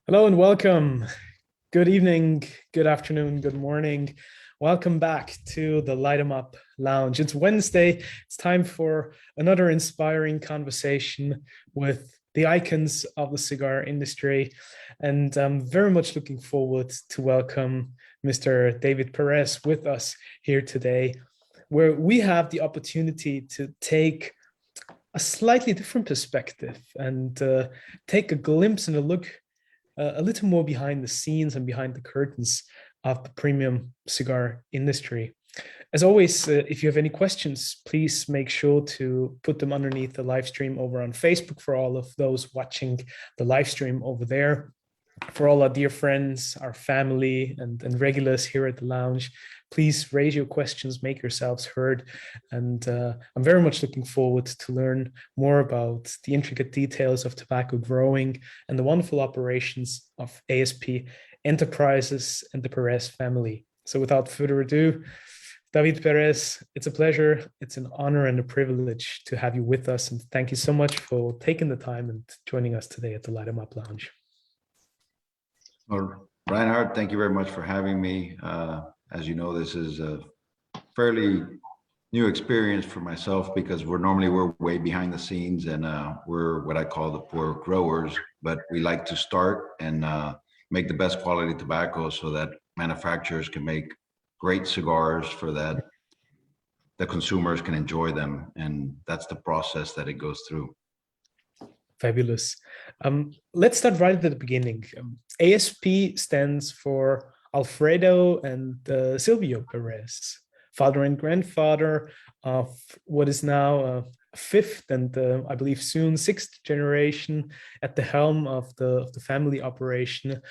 Hello and welcome. Good evening, good afternoon, good morning. Welcome back to the Light 'em Up Lounge. It's Wednesday. It's time for another inspiring conversation with the icons of the cigar industry. And I'm very much looking forward to welcome Mr. David Perez with us here today, where we have the opportunity to take a slightly different perspective and take a glimpse and a look a little more behind the scenes and behind the curtains of the premium cigar industry. As always, if you have any questions, please make sure to put them underneath the live stream over on Facebook for all of those watching the live stream over there. For all our dear friends, our family, and regulars here at the lounge, please raise your questions, make yourselves heard. And I'm very much looking forward to learn more about the intricate details of tobacco growing and the wonderful operations of ASP Enterprises and the Perez family. So without further ado, David Perez, it's a pleasure, it's an honor and a privilege to have you with us. And thank you so much for taking the time and joining us today at the Light 'em Up Lounge. Well, Reinhard, thank you very much for having me. As you know, this is a fairly new experience for myself because we're way behind the scenes and we're what I call the poor growers, but we like to start and make the best quality tobacco so that manufacturers can make great cigars for that the consumers can enjoy them. And that's the process that it goes through. Fabulous. Let's start right at the beginning. ASP stands for Alfredo and Silvio Perez, father and grandfather of what is now fifth and I believe soon sixth generation at the helm of the family operation.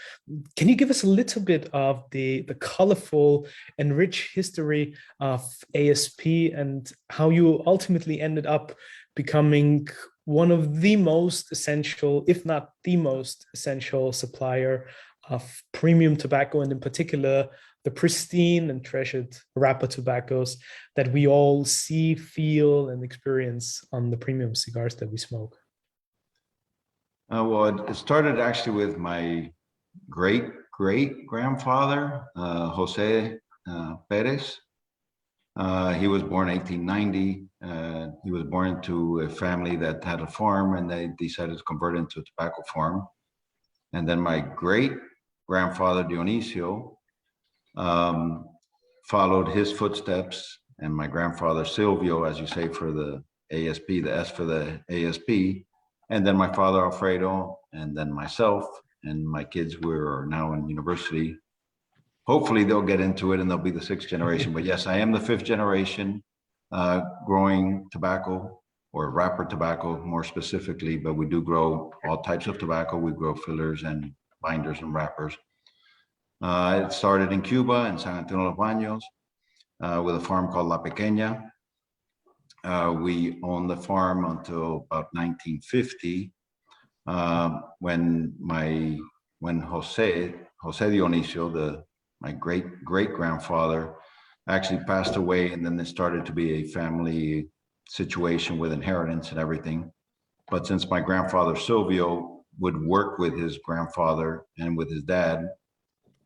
Can you give us a little bit of the colorful and rich history of ASP and how you ultimately ended up becoming one of the most essential, if not the most essential supplier of premium tobacco, and in particular, the pristine and treasured wrapper tobaccos that we all see, feel, and experience on the premium cigars that we smoke? Well, it started actually with my great-great-grandfather, Jose Perez. He was born 1890. He was born into a family that had a farm and they decided to convert it into a tobacco farm. And then my great-grandfather, Dionisio, followed his footsteps, and my grandfather, Silvio, as you say, for the ASP, the S for the ASP, and then my father, Alfredo, and then myself, and my kids were now in university. Hopefully they'll get into it and they'll be the sixth generation. But yes, I am the fifth generation growing tobacco, or wrapper tobacco more specifically, but we do grow all types of tobacco. We grow fillers and binders and wrappers. It started in Cuba, in San Antonio Los Baños, with a farm called La Pequeña. We owned the farm until about 1950, when Jose Dionisio, my great-great-grandfather, actually passed away, and then there started to be a family situation with inheritance and everything. But since my grandfather Silvio would work with his grandfather and with his dad,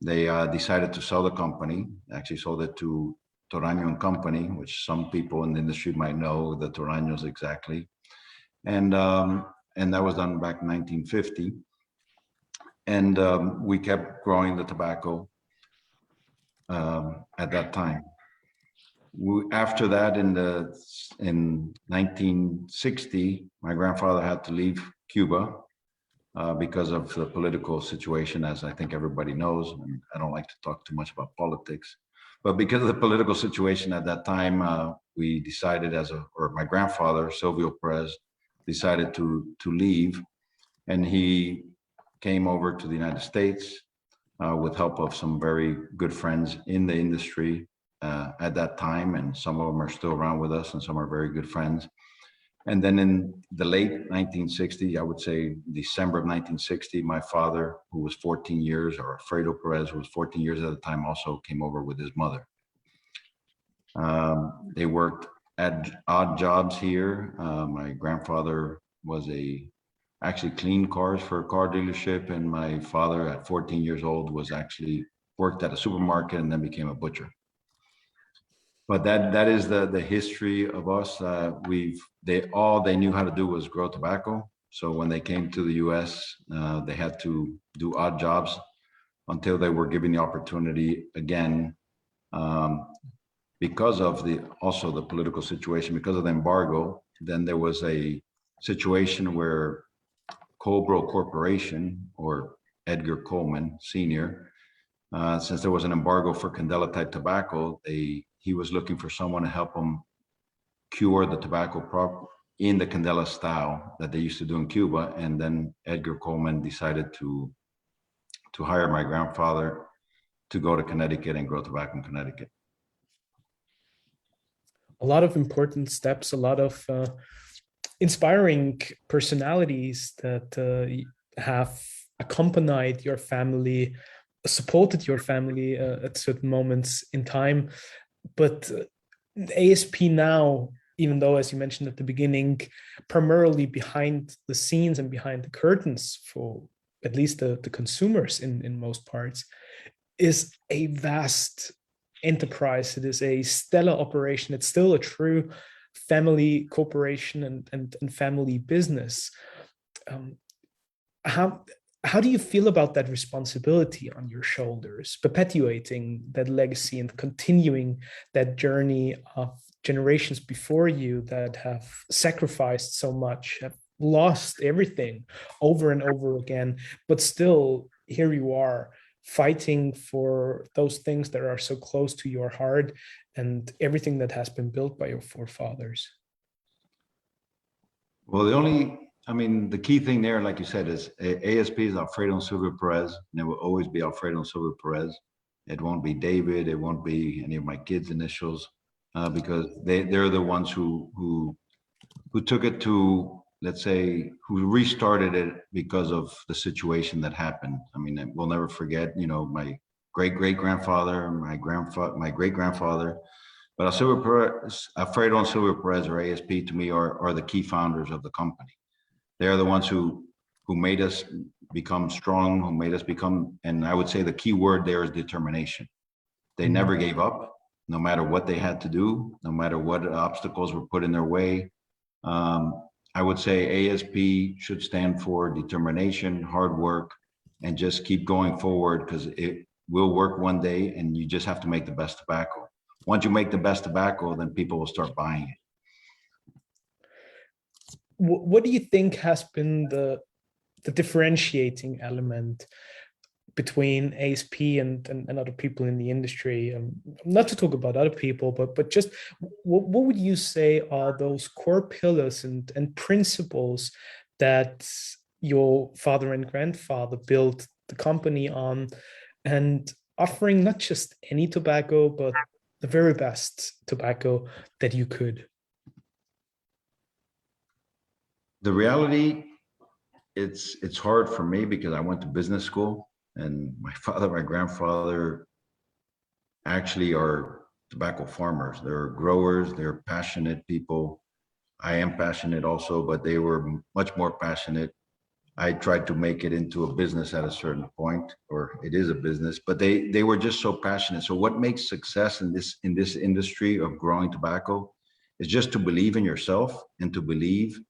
they decided to sell the company. Actually sold it to Toraño and Company, which some people in the industry might know the Toraños exactly. And that was done back in 1950. And we kept growing the tobacco at that time. After that, in 1960, my grandfather had to leave Cuba because of the political situation, as I think everybody knows. And I don't like to talk too much about politics, but because of the political situation at that time, we decided my grandfather, Silvio Perez, decided to leave, and he came over to the United States with help of some very good friends in the industry at that time, and some of them are still around with us and some are very good friends. And then in the late 1960s, I would say December of 1960, my father, who was 14 years, or Alfredo Perez, who was 14 years at the time, also came over with his mother. They worked at odd jobs here. My grandfather was a actually cleaned cars for a car dealership. And my father at 14 years old was actually worked at a supermarket and then became a butcher. But that is the history of us. All they knew how to do was grow tobacco. So when they came to the U.S., they had to do odd jobs until they were given the opportunity again, because of also the political situation, because of the embargo. Then there was a situation where Cobro Corporation, or Edgar Coleman Sr., since there was an embargo for Candela type tobacco, he was looking for someone to help him cure the tobacco in the Candela style that they used to do in Cuba. And then Edgar Coleman decided to hire my grandfather to go to Connecticut and grow tobacco in Connecticut. A lot of important steps, a lot of inspiring personalities that have accompanied your family, supported your family at certain moments in time. But ASP now, even though, as you mentioned at the beginning, primarily behind the scenes and behind the curtains for at least the consumers in most parts, is a vast enterprise. It is a stellar operation. It's still a true family corporation and family business. How do you feel about that responsibility on your shoulders, perpetuating that legacy and continuing that journey of generations before you that have sacrificed so much, have lost everything over and over again, but still here you are fighting for those things that are so close to your heart and everything that has been built by your forefathers? Well, the key thing there, like you said, is ASP is Alfredo and Silvio Perez, and it will always be Alfredo and Silvio Perez. It won't be David. It won't be any of my kids' initials, because they're the ones who took it to, let's say, who restarted it because of the situation that happened. I mean, we'll never forget, my great grandfather, my great grandfather. But Alfredo and Silvio Perez, or ASP, to me are the key founders of the company. They're the ones who made us become strong, who made us become, and I would say the key word there is determination. They never gave up, no matter what they had to do, no matter what obstacles were put in their way. I would say ASP should stand for determination, hard work, and just keep going forward, because it will work one day, and you just have to make the best tobacco. Once you make the best tobacco, then people will start buying it. What do you think has been the differentiating element between ASP and other people in the industry? Not to talk about other people, but just what would you say are those core pillars and principles that your father and grandfather built the company on, and offering not just any tobacco, but the very best tobacco that you could? The reality, it's hard for me because I went to business school, and my grandfather actually are tobacco farmers. They're growers, they're passionate people. I am passionate also, but they were much more passionate. I tried to make it into a business at a certain point, or it is a business, but they were just so passionate. So what makes success in this industry of growing tobacco is just to believe in yourself and to believe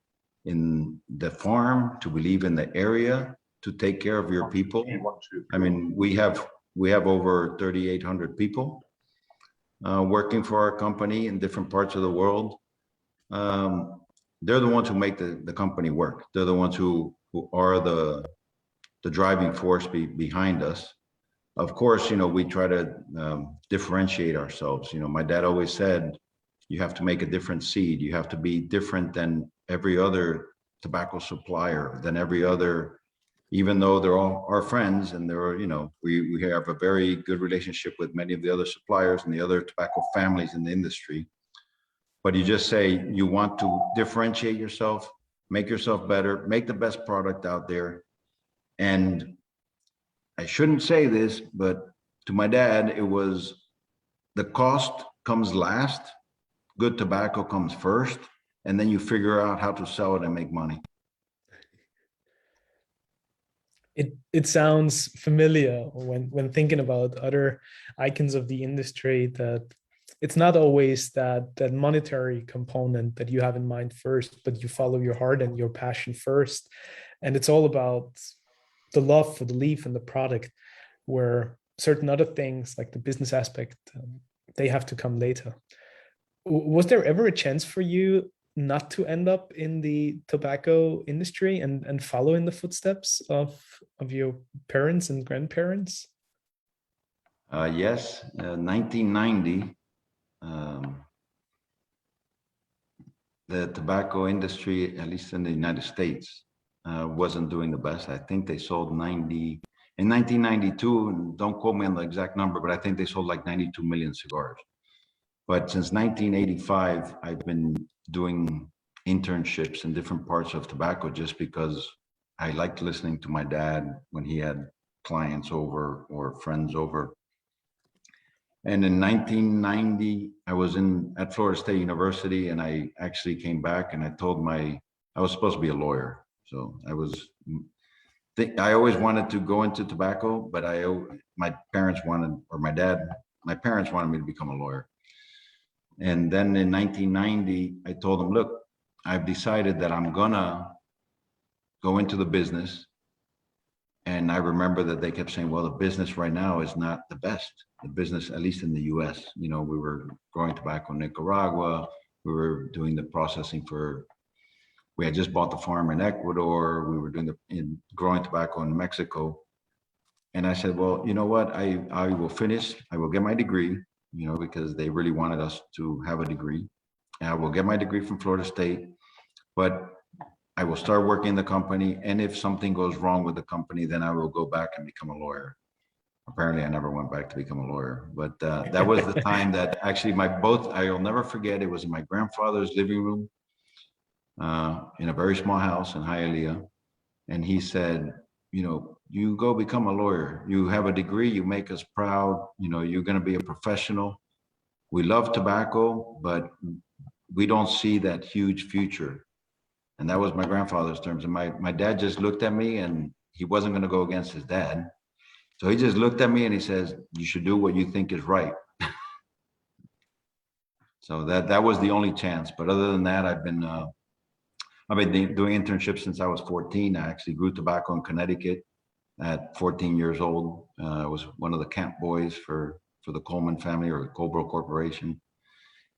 in the farm, to believe in the area, to take care of your people. I mean, we have over 3,800 people working for our company in different parts of the world. They're the ones who make the company work. They're the ones who are the driving force behind us. Of course, we try to differentiate ourselves. My dad always said, you have to make a different seed. You have to be different than every other tobacco supplier, than every other, even though they're all our friends, and we have a very good relationship with many of the other suppliers and the other tobacco families in the industry. But you just say you want to differentiate yourself, make yourself better, make the best product out there. And I shouldn't say this, but to my dad, it was the cost comes last, good tobacco comes first, and then you figure out how to sell it and make money. It sounds familiar when thinking about other icons of the industry, that it's not always that monetary component that you have in mind first, but you follow your heart and your passion first. And it's all about the love for the leaf and the product, where certain other things like the business aspect, they have to come later. Was there ever a chance for you not to end up in the tobacco industry and follow in the footsteps of your parents and grandparents? Yes, 1990, the tobacco industry, at least in the United States, wasn't doing the best. I think they sold 90, in 1992, don't quote me on the exact number, but I think they sold like 92 million cigars. But since 1985, I've been doing internships in different parts of tobacco just because I liked listening to my dad when he had clients over or friends over. And in 1990, I was at Florida State University, and I actually came back and I told I was supposed to be a lawyer. So I always wanted to go into tobacco, but my parents wanted, or my parents wanted me to become a lawyer. And then in 1990, I told them, look, I've decided that I'm gonna go into the business. And I remember that they kept saying, well, the business right now is not the best. The business, at least in the US, we were growing tobacco in Nicaragua. We were doing the processing we had just bought the farm in Ecuador. We were doing growing tobacco in Mexico. And I said, well, you know what? I will finish. I will get my degree, because they really wanted us to have a degree. And I will get my degree from Florida State, but I will start working in the company. And if something goes wrong with the company, then I will go back and become a lawyer. Apparently, I never went back to become a lawyer, but that was the time that actually I'll never forget. It was in my grandfather's living room in a very small house in Hialeah. And he said, you go become a lawyer. You have a degree, you make us proud. You're going to be a professional. We love tobacco, but we don't see that huge future. And that was my grandfather's terms. And my dad just looked at me, and he wasn't going to go against his dad. So he just looked at me and he says, you should do what you think is right. So that was the only chance. But other than that, I've been doing internships since I was 14. I actually grew tobacco in Connecticut at 14 years old. I was one of the camp boys for the Coleman family, or Colbro Corporation.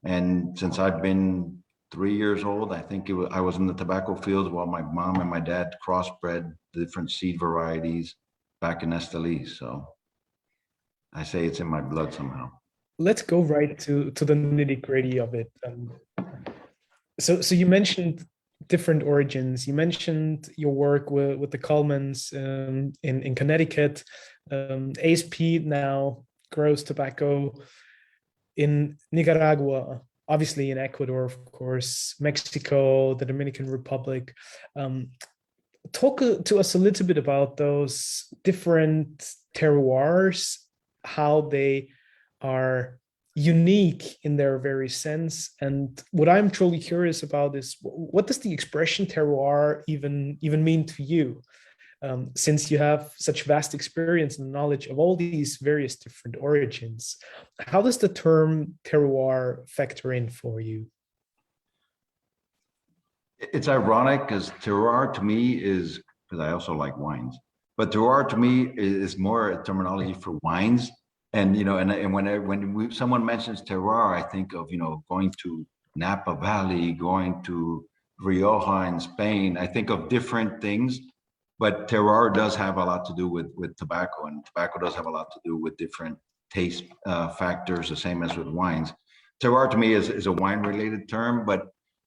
And since I've been 3 years old, I think I was in the tobacco fields while my mom and my dad crossbred the different seed varieties back in Esteli. So I say it's in my blood somehow. Let's go right to the nitty gritty of it. So you mentioned different origins. You mentioned your work with the Colemans in Connecticut. ASP now grows tobacco in Nicaragua, obviously in Ecuador, of course, Mexico, the Dominican Republic. Talk to us a little bit about those different terroirs, how they are unique in their very sense. And what I'm truly curious about is, what does the expression terroir even mean to you? Since you have such vast experience and knowledge of all these various different origins, how does the term terroir factor in for you? It's ironic because terroir to me is, because I also like wines, but terroir to me is more a terminology for wines. And when someone mentions terroir, I think of going to Napa Valley, going to Rioja in Spain. I think of different things, but terroir does have a lot to do with tobacco, and tobacco does have a lot to do with different taste factors, the same as with wines. Terroir to me is a wine-related term, but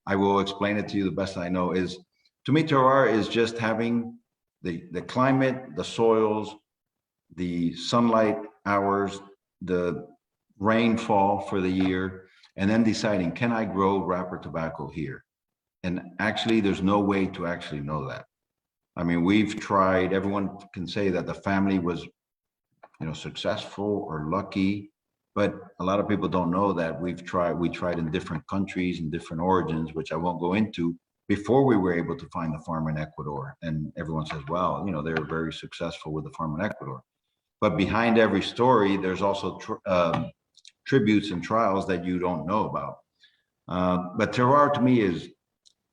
I will explain it to you the best I know. To me, terroir is just having the climate, the soils, the sunlight hours, the rainfall for the year, and then deciding, can I grow wrapper tobacco here? And actually, there's no way to actually know that. I mean, we've tried, everyone can say that the family was, successful or lucky, but a lot of people don't know that we tried in different countries and different origins, which I won't go into, before we were able to find the farm in Ecuador. And everyone says, well, you know, they're very successful with the farm in Ecuador. But behind every story, there's also tributes and trials that you don't know about. But terroir to me is,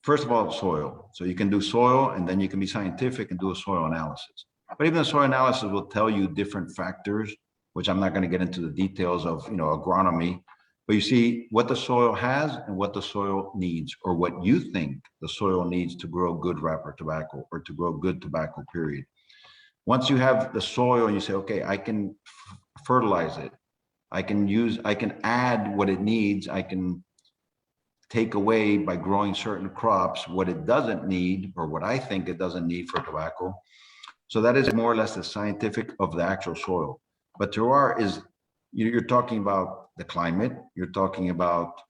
first of all, soil. So you can do soil, and then you can be scientific and do a soil analysis. But even the soil analysis will tell you different factors, which I'm not going to get into the details of, you know, agronomy. But you see what the soil has and what the soil needs, or what you think the soil needs to grow good wrapper tobacco, or to grow good tobacco, period. Once you have the soil and you say, okay, I can fertilize it, I can add what it needs, I can take away by growing certain crops what it doesn't need, or what I think it doesn't need for tobacco. So that is more or less the scientific of the actual soil. But terroir is, you're talking about the climate, you're talking about,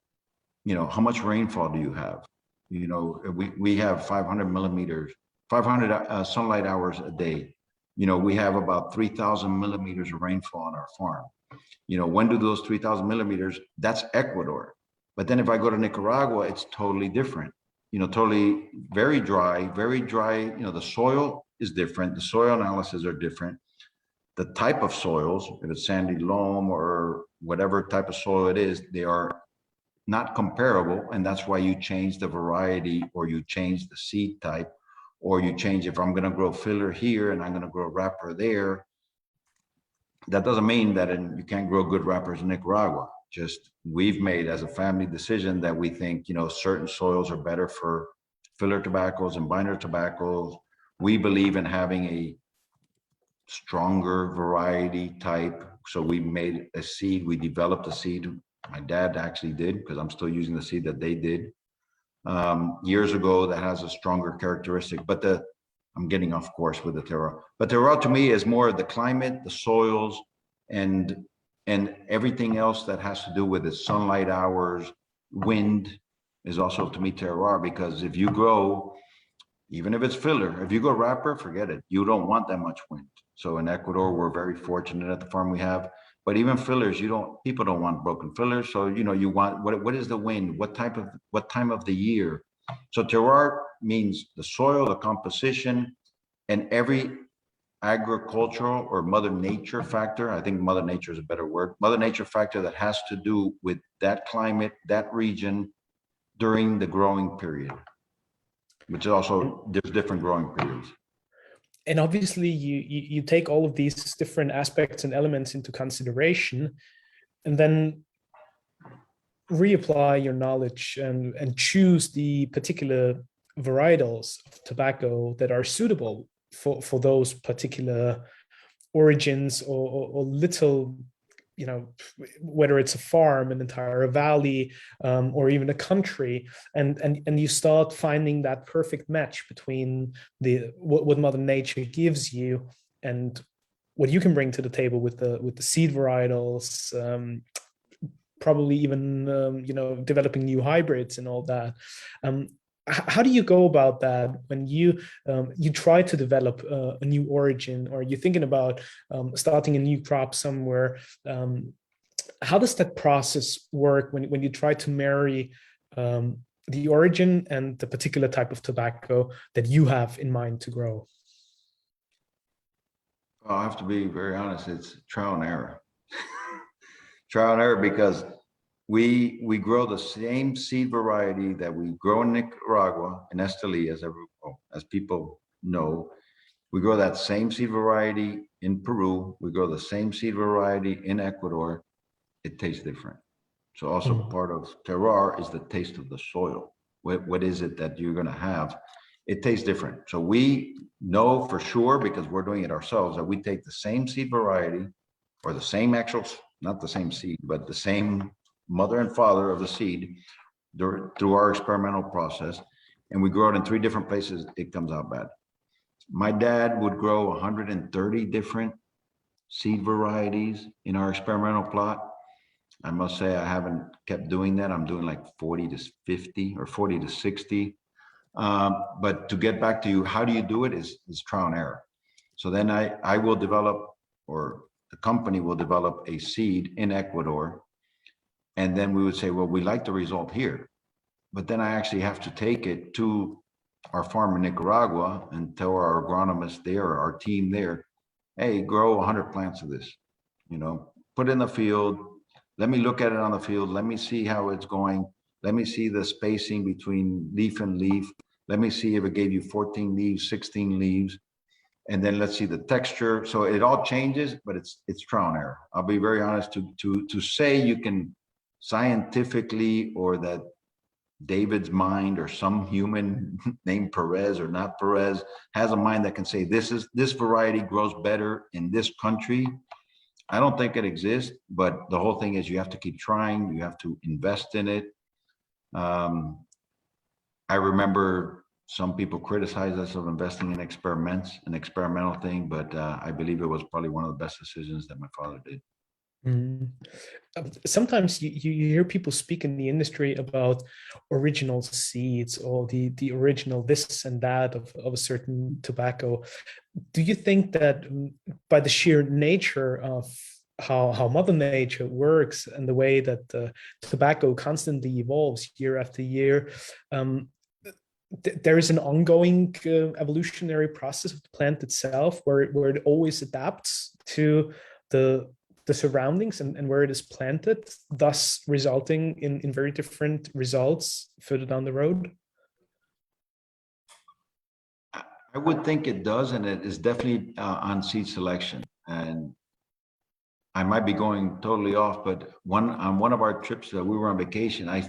you know, how much rainfall do you have? You know, we have 500 millimeters, 500 sunlight hours a day. You know, we have about 3,000 millimeters of rainfall on our farm. You know, when do those 3,000 millimeters? That's Ecuador. But then if I go to Nicaragua, it's totally different. You know, totally very dry, very dry. You know, the soil is different. The soil analyses are different. The type of soils, if it's sandy loam or whatever type of soil it is, they are not comparable. And that's why you change the variety, or you change the seed type, or you change, if I'm going to grow filler here and I'm going to grow wrapper there. That doesn't mean that you can't grow good wrappers in Nicaragua. Just we've made as a family decision that we think, you know, certain soils are better for filler tobaccos and binder tobaccos. We believe in having a stronger variety type. So we made a seed, we developed a seed. My dad actually did, because I'm still using the seed that they did years ago, that has a stronger characteristic. But I'm getting off course with the terroir. But terroir to me is more the climate, the soils, and everything else that has to do with the sunlight hours. Wind is also to me terroir, because if you grow, even if it's filler, if you go wrapper, forget it. You don't want that much wind. So in Ecuador, we're very fortunate at the farm we have. But even fillers, people don't want broken fillers. So, you know, you want, what is the wind? What time of the year? So terroir means the soil, the composition, and every agricultural or mother nature factor. I think mother nature is a better word. Mother nature factor that has to do with that climate, that region during the growing period, which is also, there's different growing periods. And obviously you take all of these different aspects and elements into consideration, and then reapply your knowledge and choose the particular varietals of tobacco that are suitable for those particular origins, or little, you know, whether it's a farm, an entire valley, or even a country, and you start finding that perfect match between what Mother Nature gives you and what you can bring to the table with the seed varietals, probably even you know, developing new hybrids and all that. How do you go about that when you try to develop a new origin, or you're thinking about starting a new crop somewhere? How does that process work when you try to marry the origin and the particular type of tobacco that you have in mind to grow? Well, I have to be very honest, it's trial and error. Trial and error, because we grow the same seed variety that we grow in Nicaragua, in Esteli, as people know. We grow that same seed variety in Peru. We grow the same seed variety in Ecuador. It tastes different. So also part of terroir is the taste of the soil. What is it that you're going to have? It tastes different. So we know for sure, because we're doing it ourselves, that we take the same seed variety, or the same actual, not the same seed, but the same mother and father of the seed through our experimental process, and we grow it in 3 different places. It comes out bad. My dad would grow 130 different seed varieties in our experimental plot. I must say I haven't kept doing that. I'm doing like 40 to 50 or 40 to 60. But to get back to you, how do you do it is trial and error. So then I will develop, or the company will develop a seed in Ecuador. And then we would say, well, we like the result here, but then I actually have to take it to our farm in Nicaragua and tell our agronomist there, our team there, hey, grow 100 plants of this, put it in the field. Let me look at it on the field. Let me see how it's going. Let me see the spacing between leaf and leaf. Let me see if it gave you 14 leaves, 16 leaves. And then let's see the texture. So it all changes, but it's trial and error. I'll be very honest, to say you can scientifically, or that David's mind or some human named Perez or not Perez has a mind that can say this variety grows better in this country. I don't think it exists, but the whole thing is you have to keep trying. You have to invest in it. I remember some people criticize us of investing in experiments, an experimental thing, but I believe it was probably one of the best decisions that my father did. Mm. Sometimes you hear people speak in the industry about original seeds or the original this and that of a certain tobacco. Do you think that by the sheer nature of how Mother Nature works and the way that tobacco constantly evolves year after year, there is an ongoing evolutionary process of the plant itself where it always adapts to the surroundings and where it is planted, thus resulting in very different results further down the road? I would think it does, and it is definitely on seed selection. And I might be going totally off, but on one of our trips that we were on vacation, I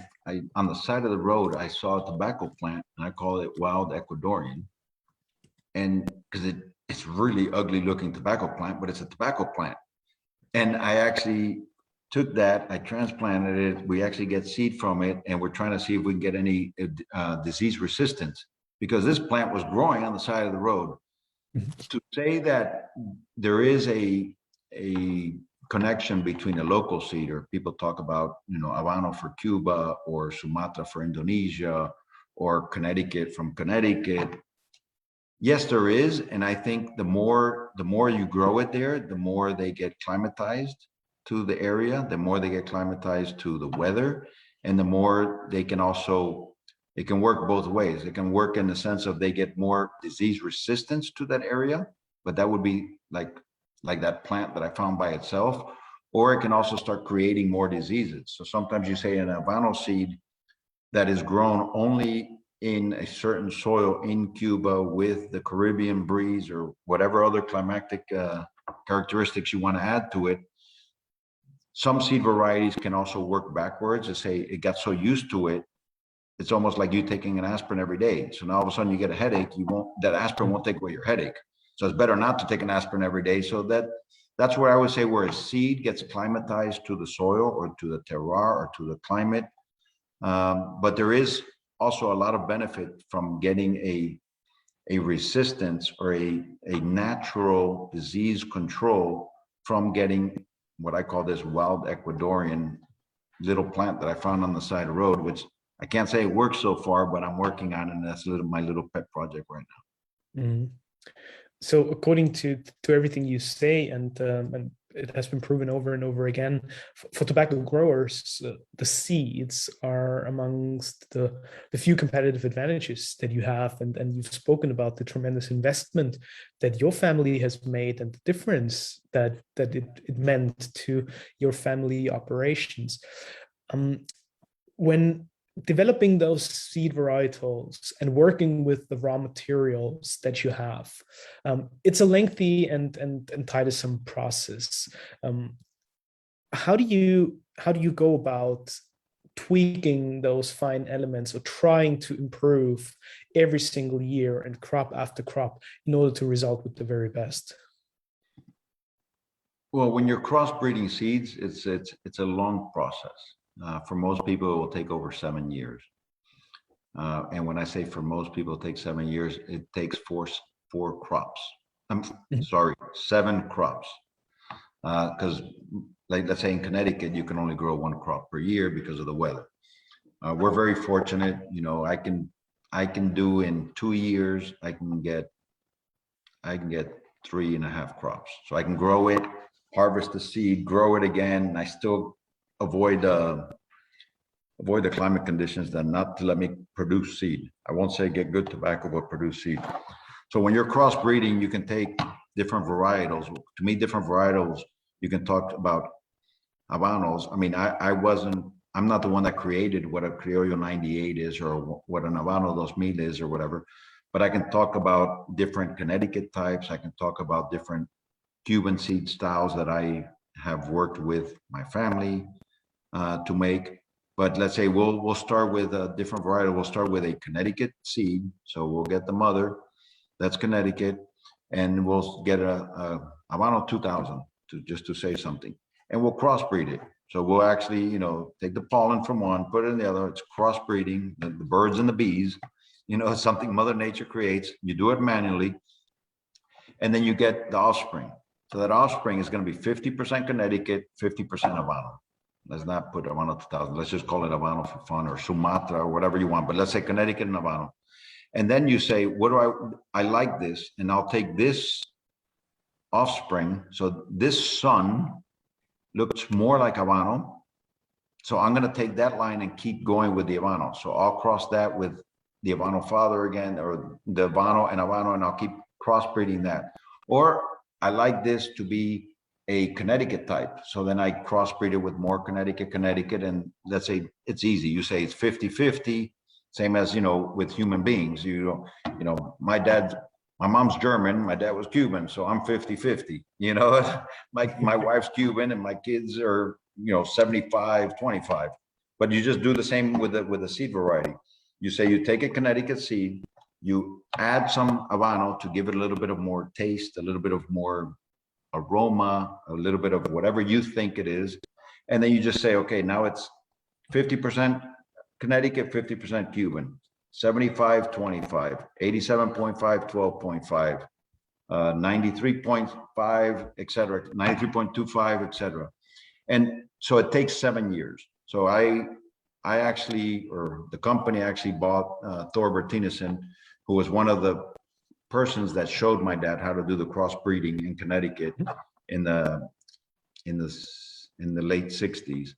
on the side of the road I saw a tobacco plant, and I call it wild Ecuadorian, and because it's really ugly looking tobacco plant, but it's a tobacco plant. And I actually took that, I transplanted it. We actually get seed from it, and we're trying to see if we can get any disease resistance, because this plant was growing on the side of the road. To say that there is a connection between a local seed, or people talk about, Habano for Cuba, or Sumatra for Indonesia, or Connecticut from Connecticut. Yes, there is. And I think the more you grow it there, the more they get climatized to the area, the more they get climatized to the weather, and the more they can also, it can work both ways. It can work in the sense of they get more disease resistance to that area, but that would be like that plant that I found by itself, or it can also start creating more diseases. So sometimes you say an Habano seed that is grown only in a certain soil in Cuba with the Caribbean breeze or whatever other climatic characteristics you want to add to it. Some seed varieties can also work backwards and say it got so used to it, it's almost like you taking an aspirin every day. So now all of a sudden you get a headache, that aspirin won't take away your headache. So it's better not to take an aspirin every day. So that's where I would say where a seed gets acclimatized to the soil or to the terroir or to the climate. But there is also a lot of benefit from getting a resistance or a natural disease control from getting what I call this wild Ecuadorian little plant that I found on the side of the road, which I can't say it works so far, but I'm working on it, and that's my little pet project right now. Mm. So according to everything you say, and it has been proven over and over again, for tobacco growers, the seeds are amongst the few competitive advantages that you have, and you've spoken about the tremendous investment that your family has made and the difference that it meant to your family operations. When developing those seed varietals and working with the raw materials that you have, it's a lengthy and tiresome process. How do you go about tweaking those fine elements or trying to improve every single year and crop after crop in order to result with the very best? Well, when you're crossbreeding seeds, it's a long process. For most people, it will take over 7 years. And when I say for most people, it takes 7 years, it takes four crops. I'm sorry, 7 crops. Because like, let's say in Connecticut, you can only grow 1 crop per year because of the weather. We're very fortunate, I can do in 2 years, I can get 3.5 crops. So I can grow it, harvest the seed, grow it again, and I still avoid avoid the climate conditions than not to let me produce seed. I won't say get good tobacco, but produce seed. So when you're crossbreeding, you can take different varietals. To me, different varietals, you can talk about Habanos. I mean, I'm not the one that created what a Criollo 98 is or what an Habano 2000 is or whatever, but I can talk about different Connecticut types. I can talk about different Cuban seed styles that I have worked with my family to make. But let's say we'll start with a different variety. We'll start with a Connecticut seed. So we'll get the mother, that's Connecticut, and we'll get a Habano 2000 just to say something, and we'll crossbreed it. So we'll actually, take the pollen from one, put it in the other. It's crossbreeding, the birds and the bees. It's something Mother Nature creates. You do it manually, and then you get the offspring. So that offspring is going to be 50% Connecticut, 50% Habano. Let's not put Habano 2000. Let's just call it Habano for fun, or Sumatra, or whatever you want. But let's say Connecticut and Habano. And then you say, what do I like this, and I'll take this offspring. So this son looks more like Habano. So I'm going to take that line and keep going with the Habano. So I'll cross that with the Habano father again, or the Habano, and I'll keep crossbreeding that. Or I like this to be a Connecticut type. So then I crossbreed it with more Connecticut, and let's say it's easy. You say it's 50-50, same as, with human beings. My mom's German, my dad was Cuban, so I'm 50-50. My wife's Cuban and my kids are, 75-25. But you just do the same with a seed variety. You say you take a Connecticut seed, you add some Habano to give it a little bit of more taste, a little bit of more aroma, a little bit of whatever you think it is. And then you just say, okay, now it's 50% Connecticut, 50% Cuban, 75-25, 87.5, 12.5, 93.5, et cetera, 93.25, et cetera. And so it takes 7 years. So I actually, or the company actually bought Thor Bertinesen, who was one of the persons that showed my dad how to do the crossbreeding in Connecticut in the late 60s.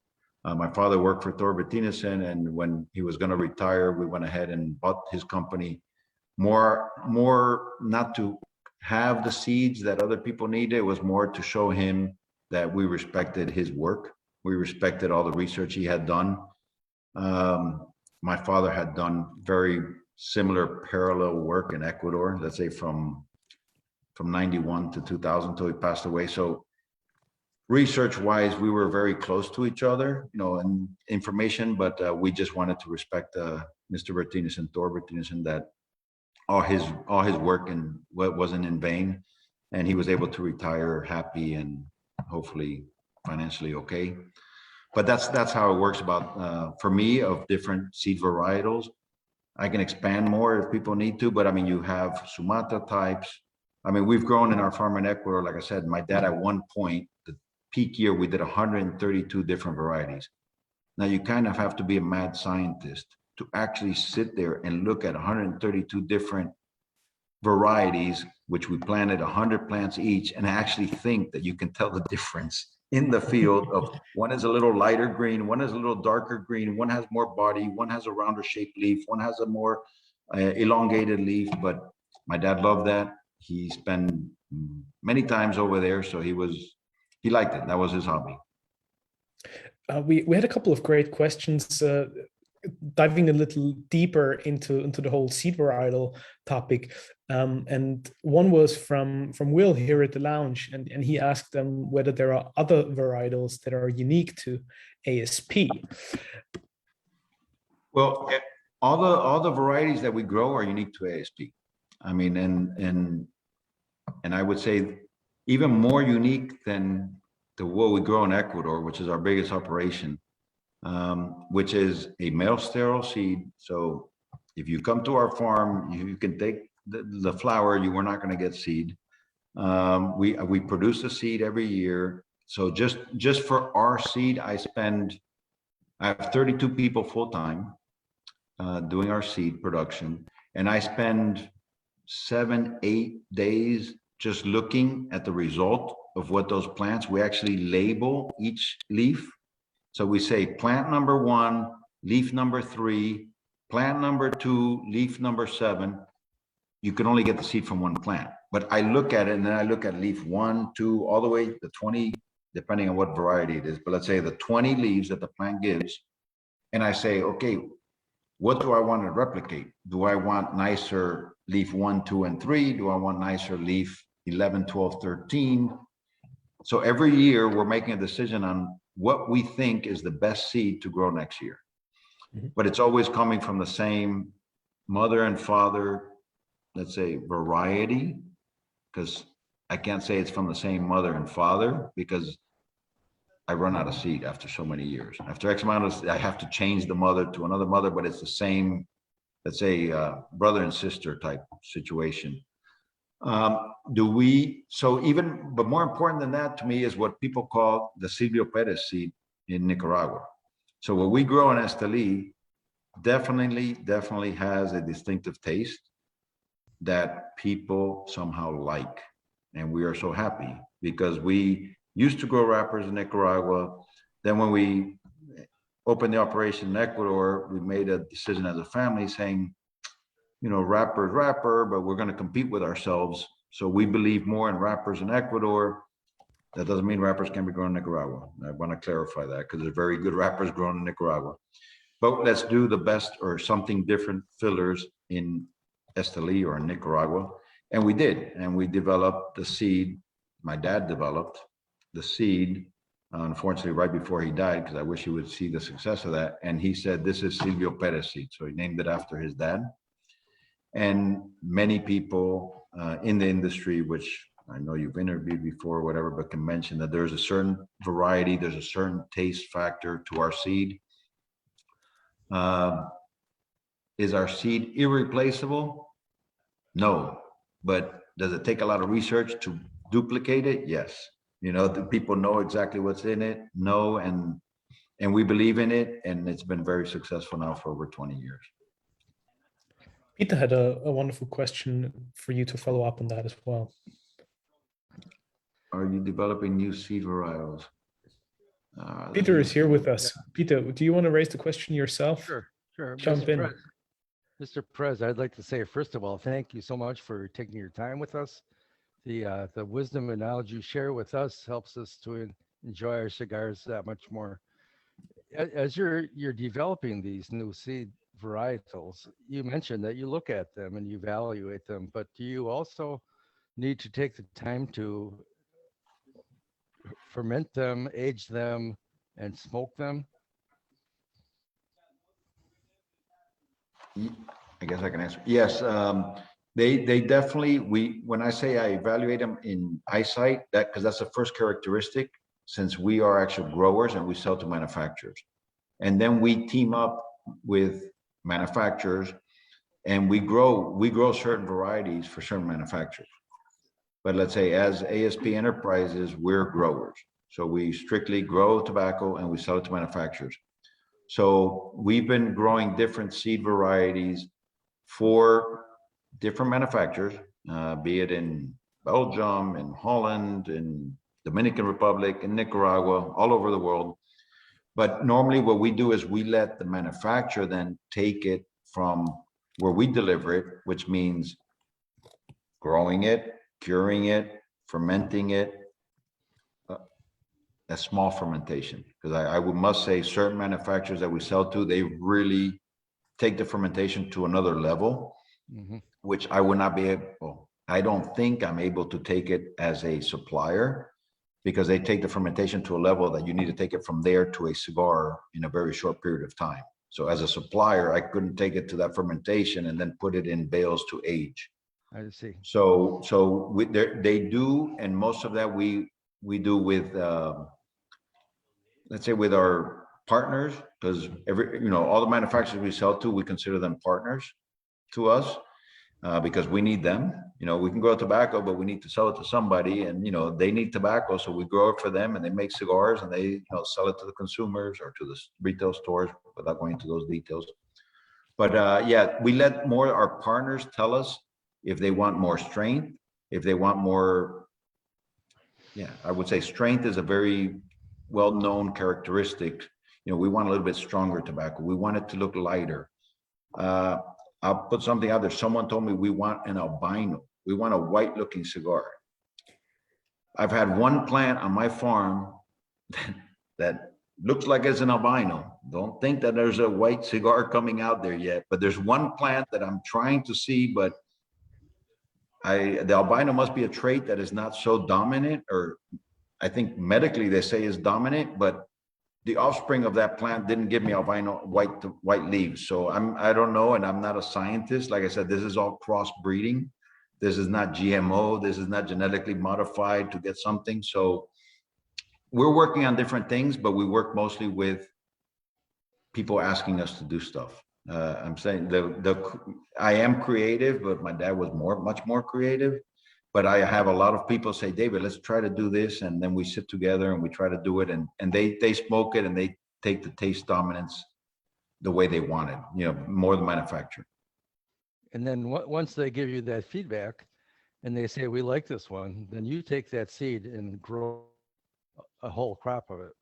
My father worked for Thor Bertinesen, and when he was going to retire, we went ahead and bought his company more not to have the seeds that other people needed. It was more to show him that we respected his work. We respected all the research he had done. My father had done very similar parallel work in Ecuador, let's say from 91 to 2000 until he passed away. So research-wise, we were very close to each other, in information, but we just wanted to respect Mr. Bertinesen, Thor Bertinesen, that all his work and wasn't in vain, and he was able to retire happy and hopefully financially okay. But that's how it works about for me, of different seed varietals. I can expand more if people need to, but I mean, you have Sumatra types. I mean, we've grown in our farm in Ecuador. Like I said, my dad at one point, the peak year, we did 132 different varieties. Now you kind of have to be a mad scientist to actually sit there and look at 132 different varieties, which we planted 100 plants each, and actually think that you can tell the difference in the field of one is a little lighter green, one is a little darker green, one has more body, one has a rounder shaped leaf, one has a more elongated leaf. But my dad loved that. He spent many times over there, so he liked it. That was his hobby. We had a couple of great questions diving a little deeper into the whole seed varietal topic. And one was from Will here at the lounge, and he asked them whether there are other varietals that are unique to ASP. Well, all the varieties that we grow are unique to ASP. I mean, and I would say even more unique than what we grow in Ecuador, which is our biggest operation, which is a male sterile seed. So if you come to our farm, you can take the flower, you were not going to get seed. We produce the seed every year. So just for our seed, I have 32 people full-time doing our seed production. And I spend 7-8 days just looking at the result of what those plants, we actually label each leaf. So we say plant number 1 leaf number 3, plant number 2, leaf number 7, you can only get the seed from one plant. But I look at it and then I look at leaf 1, 2, all the way to 20, depending on what variety it is. But let's say the 20 leaves that the plant gives. And I say, okay, what do I want to replicate? Do I want nicer leaf 1, 2, and 3? Do I want nicer leaf 11, 12, 13? So every year we're making a decision on what we think is the best seed to grow next year. But it's always coming from the same mother and father, let's say, variety, because I can't say it's from the same mother and father because I run out of seed after so many years. After X amount of, I have to change the mother to another mother, but it's the same, let's say, brother and sister type situation. But more important than that to me is what people call the Silvio Perez seed in Nicaragua. So what we grow in Esteli definitely has a distinctive taste that people somehow like. And we are so happy because we used to grow wrappers in Nicaragua. Then when we opened the operation in Ecuador, we made a decision as a family saying, you know, wrapper, but we're going to compete with ourselves. So we believe more in wrappers in Ecuador. That doesn't mean wrappers can be grown in Nicaragua. I want to clarify that because there's very good wrappers grown in Nicaragua. But let's do the best or something different fillers in Esteli or in Nicaragua. And we did. And we developed the seed. My dad developed the seed, unfortunately, right before he died, because I wish he would see the success of that. And he said, this is Silvio Perez seed. So he named it after his dad. And many people in the industry, which I know you've interviewed before or whatever, but can mention that there's a certain variety, there's a certain taste factor to our seed. Is our seed irreplaceable? No. But does it take a lot of research to duplicate it? Yes. You know, the people know exactly what's in it, know, and we believe in it. And it's been very successful now for over 20 years. Peter had a wonderful question for you to follow up on that as well. Are you developing new seed varietals? Peter is here with us. Yeah. Peter, do you want to raise the question yourself? Sure. Jump in. Mr. Perez, I'd like to say, first of all, thank you so much for taking your time with us. The wisdom and knowledge you share with us helps us to enjoy our cigars that much more. As you're developing these new seed varietals, you mentioned that you look at them and you evaluate them, but do you also need to take the time to ferment them, age them, and smoke them? I guess I can answer. Yes, they definitely, when I say I evaluate them in eyesight, that because that's the first characteristic, since we are actual growers and we sell to manufacturers. And then we team up with manufacturers and we grow certain varieties for certain manufacturers. But let's say as ASP Enterprises, we're growers. So we strictly grow tobacco and we sell it to manufacturers. So we've been growing different seed varieties for different manufacturers, be it in Belgium, in Holland, in Dominican Republic, in Nicaragua, all over the world. But normally what we do is we let the manufacturer then take it from where we deliver it, which means growing it, curing it, fermenting it, a small fermentation. Because I must say certain manufacturers that we sell to, they really take the fermentation to another level, which I would not be able, I don't think I'm able to take it as a supplier, because they take the fermentation to a level that you need to take it from there to a cigar in a very short period of time. So as a supplier, I couldn't take it to that fermentation and then put it in bales to age. I see. So they do, and most of that we do with, let's say with our partners, because all the manufacturers we sell to, we consider them partners to us, because we need them. We can grow tobacco, but we need to sell it to somebody, and they need tobacco, so we grow it for them, and they make cigars, and they sell it to the consumers or to the retail stores, without going into those details. But yeah, we let more our partners tell us if they want more strength, if they want more. Yeah, I would say strength is a very well-known characteristic. we want a little bit stronger tobacco. We want it to look lighter. I'll put something out there. Someone told me we want an albino. We want a white looking cigar. I've had one plant on my farm that looks like it's an albino. Don't think that there's a white cigar coming out there yet, but there's one plant that I'm trying to see, but the albino must be a trait that is not so dominant, or I think medically they say is dominant, but the offspring of that plant didn't give me albino white leaves. So I don't know, and I'm not a scientist. Like I said, this is all crossbreeding. This is not GMO. This is not genetically modified to get something. So we're working on different things, but we work mostly with people asking us to do stuff. I'm saying I am creative, but my dad was much more creative. But I have a lot of people say, David, let's try to do this. And then we sit together and we try to do it. And they smoke it and they take the taste dominance the way they want it, more than manufacturer. And then once they give you that feedback and they say, we like this one, then you take that seed and grow a whole crop of it.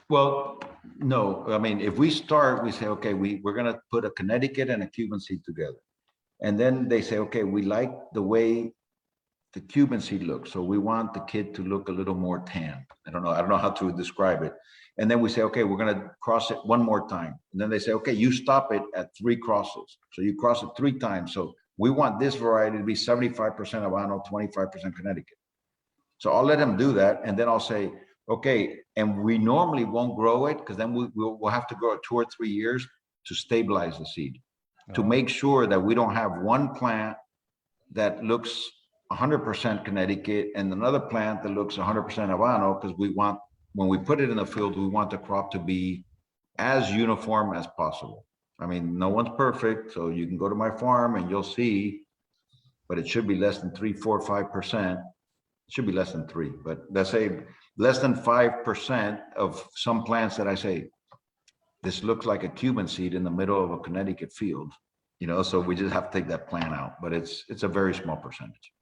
Well, no, I mean, if we start, we say, okay, we're going to put a Connecticut and a Cuban seed together. And then they say, okay, we like the way the Cuban seed looks. So we want the kid to look a little more tan. I don't know how to describe it. And then we say, okay, we're going to cross it one more time. And then they say, okay, you stop it at 3 crosses. So you cross it 3 times. So we want this variety to be 75% Habano, 25% Connecticut. So I'll let them do that. And then I'll say, okay, and we normally won't grow it because then we'll have to grow it 2 or 3 years to stabilize the seed, to make sure that we don't have one plant that looks 100% Connecticut and another plant that looks 100% Habano, because when we put it in the field, we want the crop to be as uniform as possible. I mean, no one's perfect, so you can go to my farm and you'll see, but it should be less than 3, 4, 5%. It should be less than 3, but let's say less than 5% of some plants that I say, this looks like a Cuban seed in the middle of a Connecticut field, so we just have to take that plant out, but it's a very small percentage.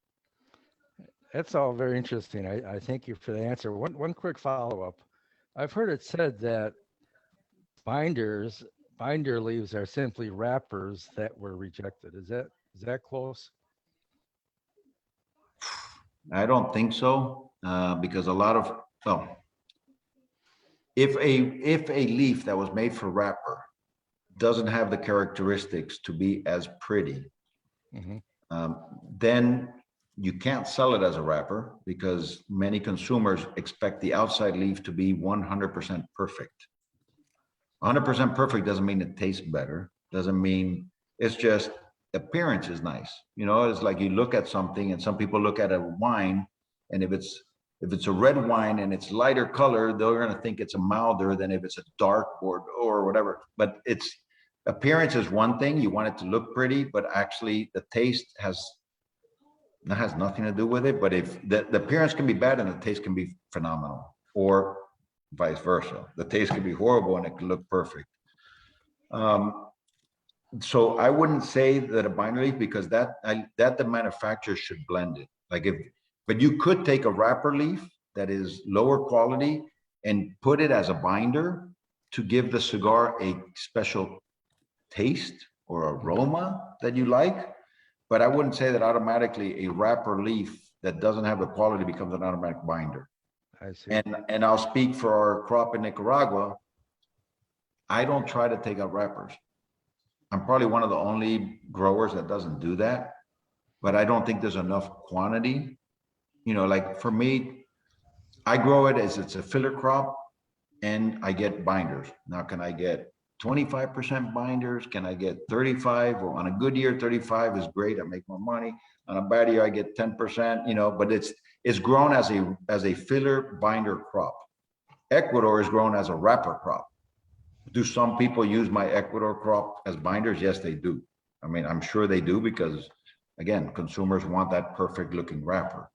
That's all very interesting. I thank you for the answer. One quick follow-up. I've heard it said that binder leaves are simply wrappers that were rejected. Is that close? I don't think so, because if a leaf that was made for wrapper doesn't have the characteristics to be as pretty, then you can't sell it as a wrapper, because many consumers expect the outside leaf to be 100% perfect. 100% perfect doesn't mean it tastes better. Doesn't mean, it's just appearance is nice. It's like you look at something, and some people look at a wine, and if it's a red wine and it's lighter color, they're going to think it's a milder than if it's a dark or whatever. But appearance is one thing. You want it to look pretty, but actually the taste has nothing to do with it. But if the appearance can be bad and the taste can be phenomenal, or vice versa, the taste can be horrible and it can look perfect. So I wouldn't say that a binder leaf, because that the manufacturer should blend it. But you could take a wrapper leaf that is lower quality and put it as a binder to give the cigar a special taste or aroma that you like. But I wouldn't say that automatically a wrapper leaf that doesn't have the quality becomes an automatic binder. I see. And I'll speak for our crop in Nicaragua. I don't try to take out wrappers. I'm probably one of the only growers that doesn't do that, but I don't think there's enough quantity. Like for me, I grow it as it's a filler crop and I get binders. Now, can I get 25% binders? Can I get 35? Or on a good year, 35 is great. I make more money. On a bad year, I get 10%, but it's grown as a filler binder crop. Ecuador is grown as a wrapper crop. Do some people use my Ecuador crop as binders? Yes, they do. I mean, I'm sure they do, because again, consumers want that perfect looking wrapper.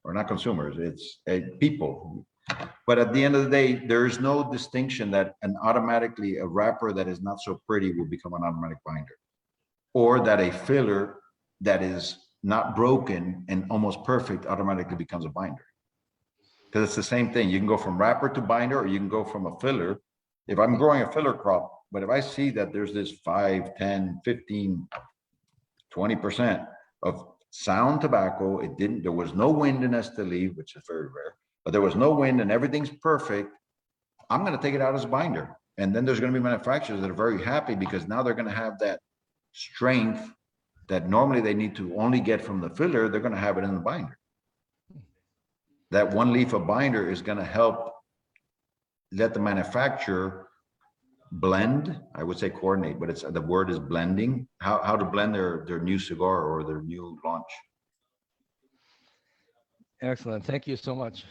Or not consumers, it's people. But at the end of the day, there is no distinction that automatically a wrapper that is not so pretty will become an automatic binder, or that a filler that is not broken and almost perfect automatically becomes a binder. Because it's the same thing. You can go from wrapper to binder, or you can go from a filler If I'm growing a filler crop, but if I see that there's this 5, 10, 15, 20% of sound tobacco, there was no wind in Esteli, which is very rare, but there was no wind and everything's perfect, I'm going to take it out as a binder. And then there's going to be manufacturers that are very happy because now they're going to have that strength that normally they need to only get from the filler. They're going to have it in the binder. That one leaf of binder is going to help let the manufacturer blend. I would say coordinate, but the word is blending, how to blend their new cigar or their new launch. Excellent. Thank you so much.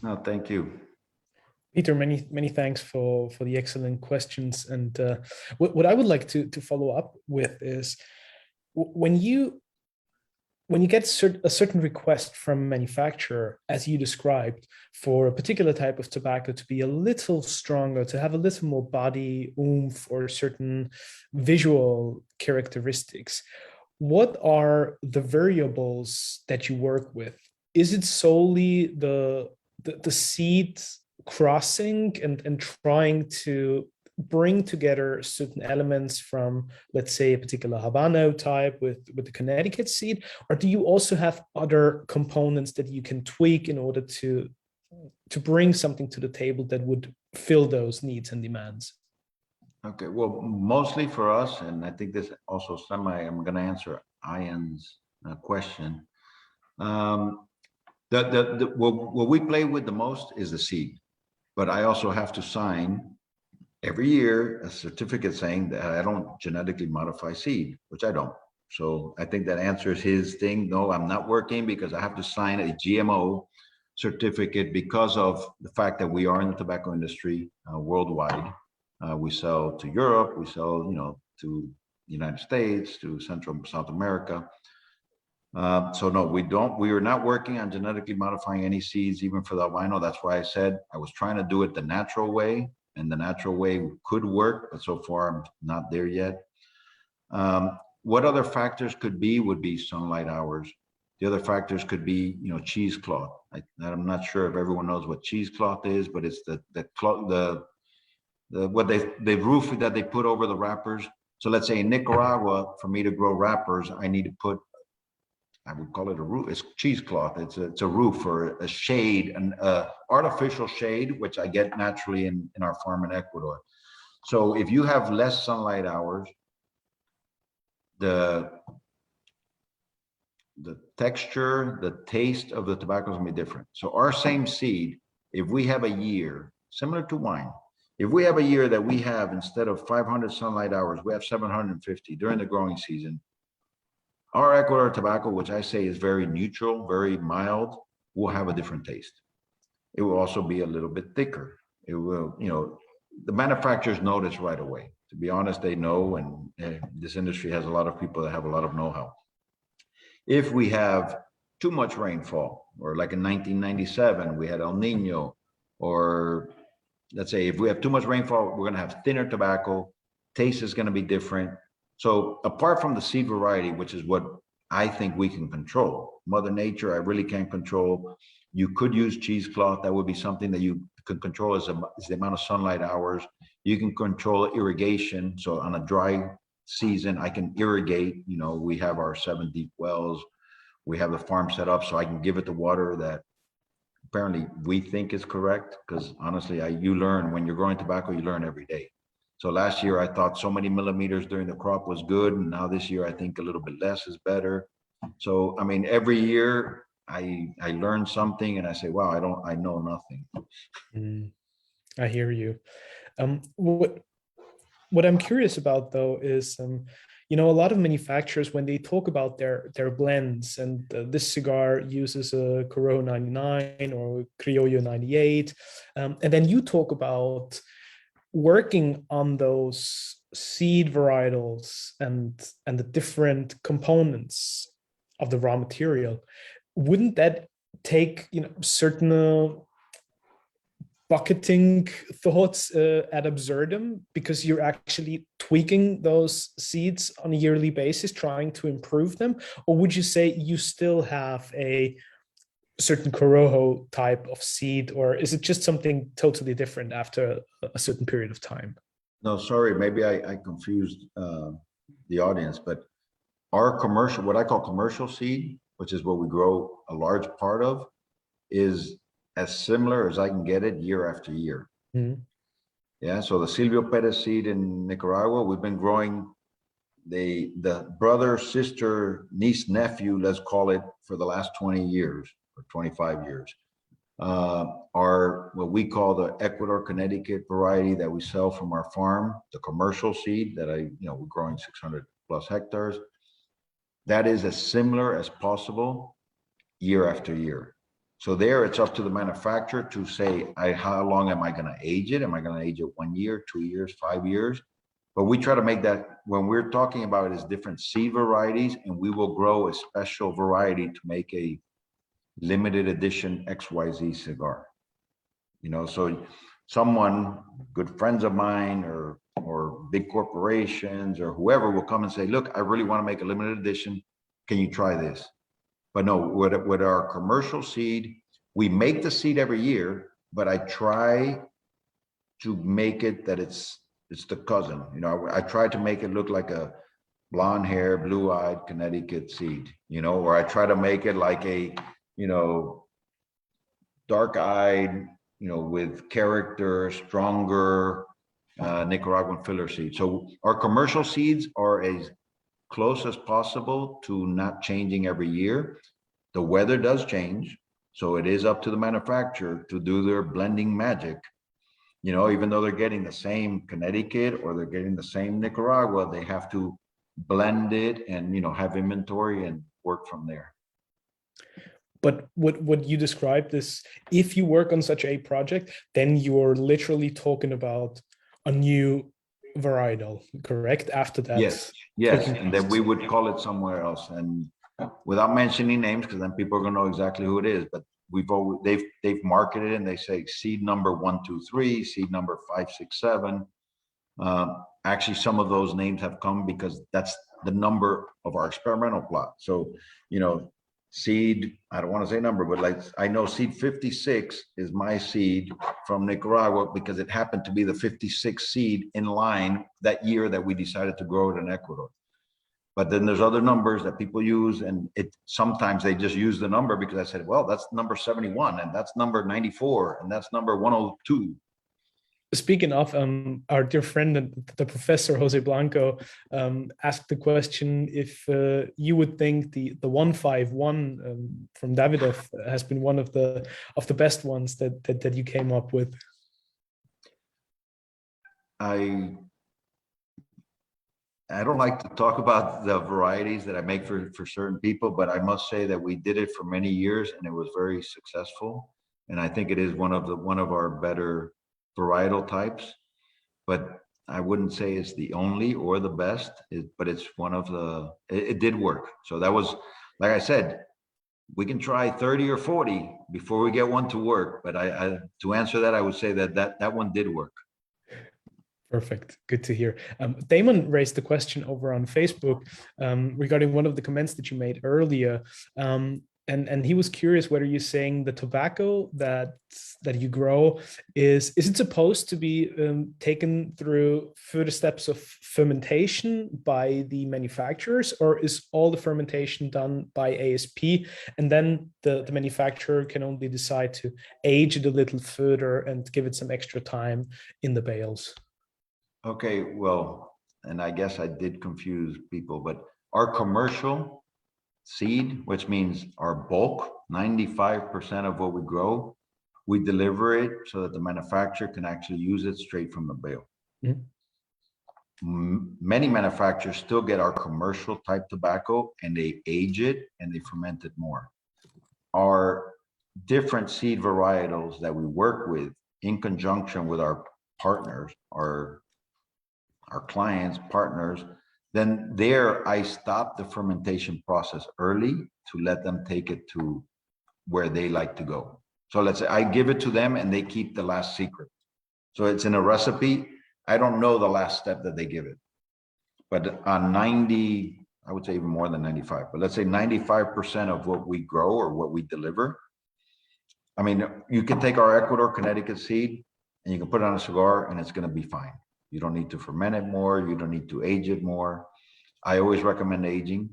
No, thank you. Peter, many thanks for the excellent questions. And what I would like to follow up with is when you get a certain request from a manufacturer, as you described, for a particular type of tobacco to be a little stronger, to have a little more body oomph or certain visual characteristics, what are the variables that you work with? Is it solely the seed crossing and trying to bring together certain elements from, let's say, a particular Habano type with the Connecticut seed, or do you also have other components that you can tweak in order to bring something to the table that would fill those needs and demands? Okay, well, mostly for us, and I think this also I'm going to answer Ian's question. What we play with the most is the seed, but I also have to sign every year a certificate saying that I don't genetically modify seed, which I don't. So I think that answers his thing. No, I'm not working because I have to sign a GMO certificate because of the fact that we are in the tobacco industry worldwide. We sell to Europe, we sell, to the United States, to Central and South America. So no, we are not working on genetically modifying any seeds, even for the albino. That's why I said I was trying to do it the natural way, and the natural way could work, but so far I'm not there yet. What other factors would be sunlight hours. The other factors could be, cheesecloth. I'm not sure if everyone knows what cheesecloth is, but it's the roof that they put over the wrappers. So let's say in Nicaragua, for me to grow wrappers, I need to put, I would call it a roof. It's cheesecloth. It's a roof or a shade, an artificial shade, which I get naturally in our farm in Ecuador. So if you have less sunlight hours, the texture, the taste of the tobacco is gonna be different. So our same seed, if we have a year similar to wine, if we have a year that we have, instead of 500 sunlight hours, we have 750 during the growing season, our Ecuador tobacco, which I say is very neutral, very mild, will have a different taste. It will also be a little bit thicker. It will, the manufacturers notice right away. To be honest, they know, and this industry has a lot of people that have a lot of know-how. If we have too much rainfall, or like in 1997, we had El Nino, or let's say if we have too much rainfall, we're gonna have thinner tobacco, taste is gonna be different. So apart from the seed variety, which is what I think we can control, Mother Nature, I really can't control. You could use cheesecloth. That would be something that you can control is the amount of sunlight hours. You can control irrigation. So on a dry season, I can irrigate. We have our 7 deep wells. We have the farm set up so I can give it the water that apparently we think is correct. Because honestly, you learn when you're growing tobacco, you learn every day. So last year I thought so many millimeters during the crop was good. And now this year I think a little bit less is better. So, I mean, every year I learn something and I say, wow, I know nothing. I hear you. What I'm curious about though is, a lot of manufacturers, when they talk about their blends, and this cigar uses a Corojo 99 or Criollo 98, and then you talk about working on those seed varietals and the different components of the raw material, wouldn't that take certain bucketing thoughts ad absurdum, because you're actually tweaking those seeds on a yearly basis, trying to improve them? Or would you say you still have a certain Corojo type of seed, or is it just something totally different after a certain period of time? No, sorry, maybe I confused the audience, but our commercial, what I call commercial seed, which is what we grow a large part of, is as similar as I can get it year after year. Mhm. Yeah, so the Silvio Perez seed in Nicaragua, we've been growing the brother, sister, niece, nephew, let's call it, for the last 20 years or 25 years. Are what we call the Ecuador, Connecticut variety that we sell from our farm, the commercial seed that we're growing 600 plus hectares. That is as similar as possible year after year. So there it's up to the manufacturer to say, how long am I going to age it? Am I going to age it 1 year, 2 years, 5 years? But we try to make that, when we're talking about it, is different seed varieties, and we will grow a special variety to make a limited edition XYZ cigar. So someone, good friends of mine or big corporations or whoever will come and say, look, I really want to make a limited edition. Can you try this? But no, with our commercial seed, we make the seed every year, but I try to make it that it's the cousin. I try to make it look like a blonde hair, blue-eyed Connecticut seed, or I try to make it like a, dark-eyed, with character, stronger Nicaraguan filler seed. So our commercial seeds are as close as possible to not changing every year. The weather does change, so it is up to the manufacturer to do their blending magic. Even though they're getting the same Connecticut or they're getting the same Nicaragua, they have to blend it and, have inventory and work from there. But what you described is, if you work on such a project, then you're literally talking about a new varietal, correct? After that. Yes. And then we would call it somewhere else. And without mentioning names, because then people are going to know exactly who it is, but they've marketed it and they say seed number 1, 2, 3, seed number 5, 6, 7. Actually, some of those names have come because that's the number of our experimental plot. So, seed, I don't want to say number, but like I know seed 56 is my seed from Nicaragua because it happened to be the 56th seed in line that year that we decided to grow it in Ecuador. But then there's other numbers that people use, and sometimes they just use the number because I said, well, that's number 71, and that's number 94, and that's number 102. Speaking of, our dear friend, the professor Jose Blanco, asked the question if you would think the 151 from Davidoff has been one of the best ones that you came up with. I don't like to talk about the varieties that I make for certain people, but I must say that we did it for many years and it was very successful. And I think it is one of our better varietal types, but I wouldn't say it's the only or the best, but it's one of it did work. So that was, like I said, we can try 30 or 40 before we get one to work. But to answer that, I would say that one did work. Perfect. Good to hear. Damon raised the question over on Facebook regarding one of the comments that you made earlier. And he was curious whether you're saying the tobacco that you grow is it supposed to be taken through further steps of fermentation by the manufacturers, or is all the fermentation done by ASP, and then the manufacturer can only decide to age it a little further and give it some extra time in the bales? Okay, well, and I guess I did confuse people, but our commercial seed, which means our bulk, 95% of what we grow, we deliver it so that the manufacturer can actually use it straight from the bale. Mm-hmm. Many manufacturers still get our commercial type tobacco and they age it and they ferment it more. Our different seed varietals that we work with in conjunction with our partners, our clients, partners, then there I stop the fermentation process early to let them take it to where they like to go. So let's say I give it to them and they keep the last secret. So it's in a recipe. I don't know the last step that they give it. But on 90, I would say even more than 95, but let's say 95% of what we grow or what we deliver, I mean, you can take our Ecuador, Connecticut seed and you can put it on a cigar and it's going to be fine. You don't need to ferment it more. You don't need to age it more. I always recommend aging.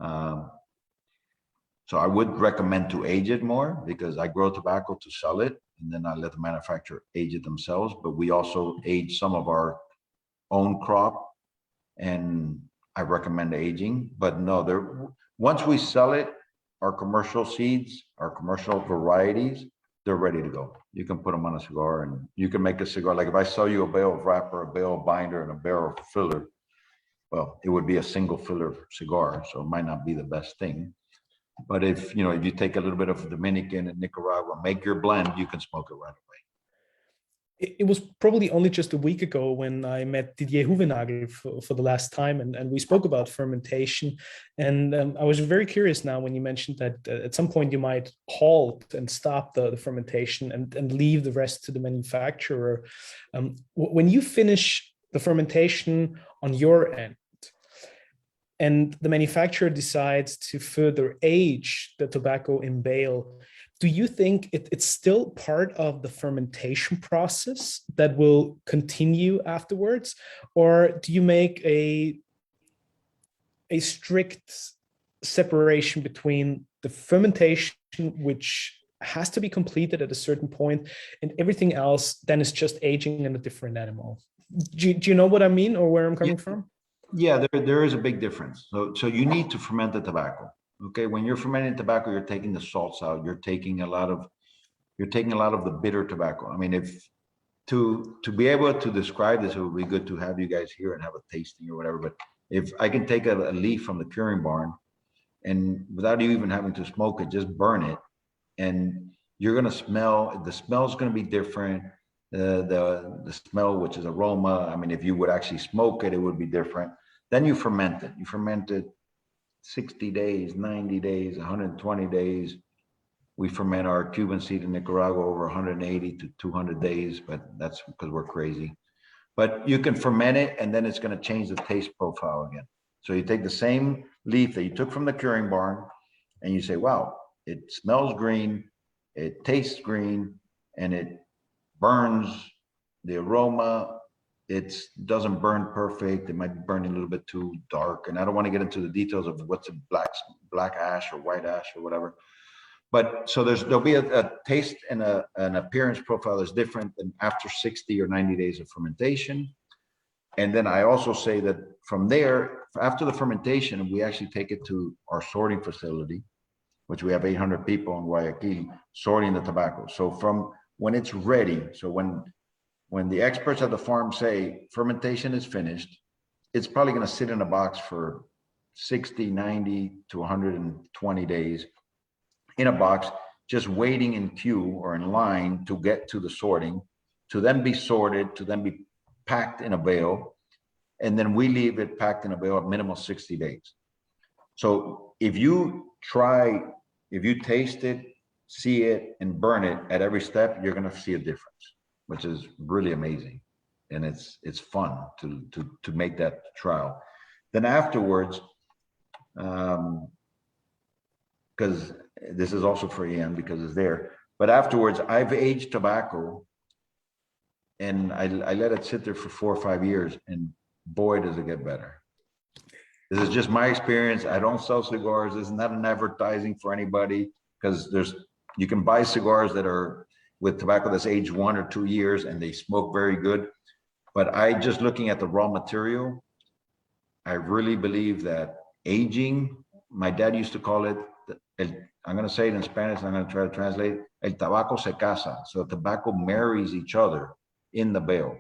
So I would recommend to age it more because I grow tobacco to sell it and then I let the manufacturer age it themselves. But we also age some of our own crop and I recommend aging. But no, once we sell it, our commercial seeds, our commercial varieties, they're ready to go. You can put them on a cigar and you can make a cigar. Like if I sell you a bale of wrapper, a bale of binder, and a barrel of filler, well, it would be a single filler cigar. So it might not be the best thing. But if you take a little bit of Dominican and Nicaragua, make your blend, you can smoke it right away. It was probably only just a week ago when I met Didier Huvenagel for the last time, and we spoke about fermentation. And I was very curious now when you mentioned that at some point you might halt and stop the fermentation and leave the rest to the manufacturer. When you finish the fermentation on your end, and the manufacturer decides to further age the tobacco in bale, do you think it's still part of the fermentation process that will continue afterwards? Or do you make a strict separation between the fermentation, which has to be completed at a certain point, and everything else then is just aging in a different animal? Do you know what I mean, or where I'm coming from? Yeah, there is a big difference. So you need to ferment the tobacco. Okay, when you're fermenting tobacco, you're taking the salts out. You're taking a lot of the bitter tobacco. I mean, if to be able to describe this, it would be good to have you guys here and have a tasting or whatever. But if I can take a leaf from the curing barn and without you even having to smoke it, just burn it, and you're gonna smell. The smell's gonna be different. The smell, which is aroma. I mean, if you would actually smoke it, it would be different. Then you ferment it. You ferment it 60 days, 90 days, 120 days. We ferment our Cuban seed in Nicaragua over 180 to 200 days, but that's because we're crazy. But you can ferment it and then it's going to change the taste profile again. So you take the same leaf that you took from the curing barn and you say, wow, it smells green, it tastes green, and it burns. The aroma, it doesn't burn perfect. It might be burning a little bit too dark. And I don't want to get into the details of what's a black ash or white ash or whatever. But so there'll be a taste and an appearance profile that's different than after 60 or 90 days of fermentation. And then I also say that from there, after the fermentation, we actually take it to our sorting facility, which we have 800 people in Guayaquil sorting the tobacco. So from when it's ready, so when the experts at the farm say fermentation is finished, it's probably going to sit in a box for 60, 90 to 120 days in a box, just waiting in queue or in line to get to the sorting, to then be sorted, to then be packed in a bale. And then we leave it packed in a bale at minimum 60 days. So if you taste it, see it, and burn it at every step, you're going to see a difference, which is really amazing. And it's fun to make that trial. Then afterwards, because this is also for Ian because it's there, but afterwards I've aged tobacco and I let it sit there for 4 or 5 years, and boy, does it get better. This is just my experience. I don't sell cigars. This is not an advertising for anybody, because you can buy cigars that are with tobacco that's aged 1 or 2 years and they smoke very good. But just looking at the raw material, I really believe that aging, my dad used to call it, I'm going to say it in Spanish, I'm going to try to translate, el tabaco se casa. So the tobacco marries each other in the bale.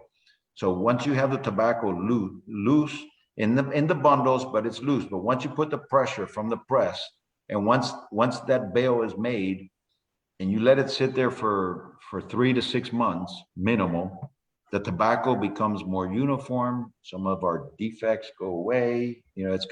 So once you have the tobacco loose in the bundles, but it's loose. But once you put the pressure from the press, and once that bale is made, and you let it sit there for 3 to 6 months minimal, the tobacco becomes more uniform. Some of our defects go away. It's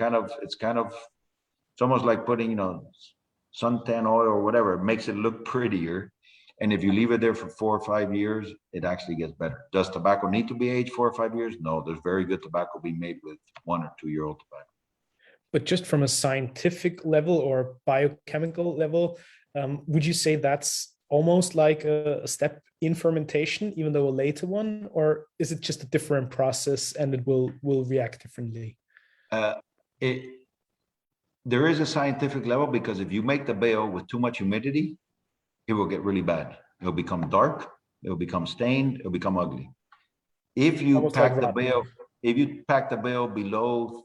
almost like putting suntan oil or whatever. It makes it look prettier. And if you leave it there for 4 or 5 years, it actually gets better. Does tobacco need to be aged 4 or 5 years? No, there's very good tobacco being made with 1 or 2 year old tobacco. But just from a scientific level or biochemical level, would you say that's almost like a step in fermentation, even though a later one, or is it just a different process and it will react differently? Uh, it, there is a scientific level, because if you make the bale with too much humidity, it will get really bad. It'll become dark, it'll become stained, it'll become ugly. If you Almost like pack the rotten. bale, if you pack the bale below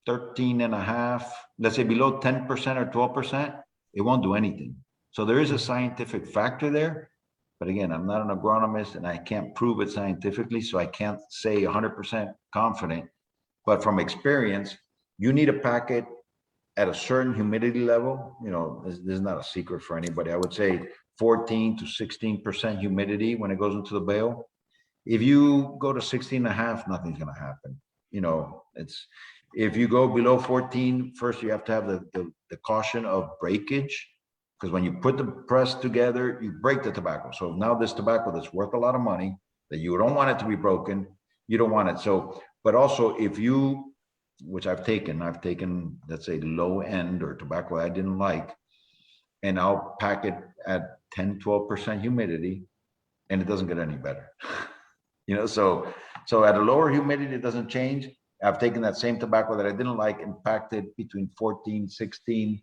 13 and a half, let's say below 10% or 12%, it won't do anything. So there is a scientific factor there. But again, I'm not an agronomist and I can't prove it scientifically, so I can't say 100% confident. But from experience, you need to pack it at a certain humidity level. You know, this is not a secret for anybody. I would say 14 to 16% humidity when it goes into the bale. If you go to 16 and a half, nothing's going to happen. You know, it's, if you go below 14, first you have to have the caution of breakage, because when you put the press together, you break the tobacco. So now this tobacco that's worth a lot of money, that you don't want it to be broken, you don't want it. So, but also if you, which I've taken, let's say low end or tobacco I didn't like, and I'll pack it at 10, 12% humidity, and it doesn't get any better. You know, so at a lower humidity, it doesn't change. I've taken that same tobacco that I didn't like and packed it between 14, 16.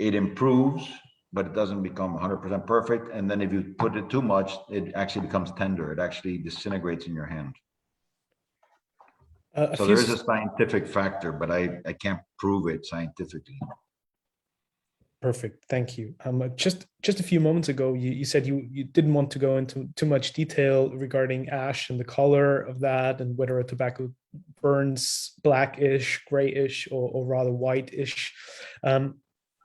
It improves, but it doesn't become 100% perfect. And then if you put it too much, it actually becomes tender. It actually disintegrates in your hand. So there is a scientific factor, but I can't prove it scientifically. Perfect. Thank you. Just a few moments ago, you said you didn't want to go into too much detail regarding ash and the color of that and whether a tobacco burns blackish, grayish, or rather whitish.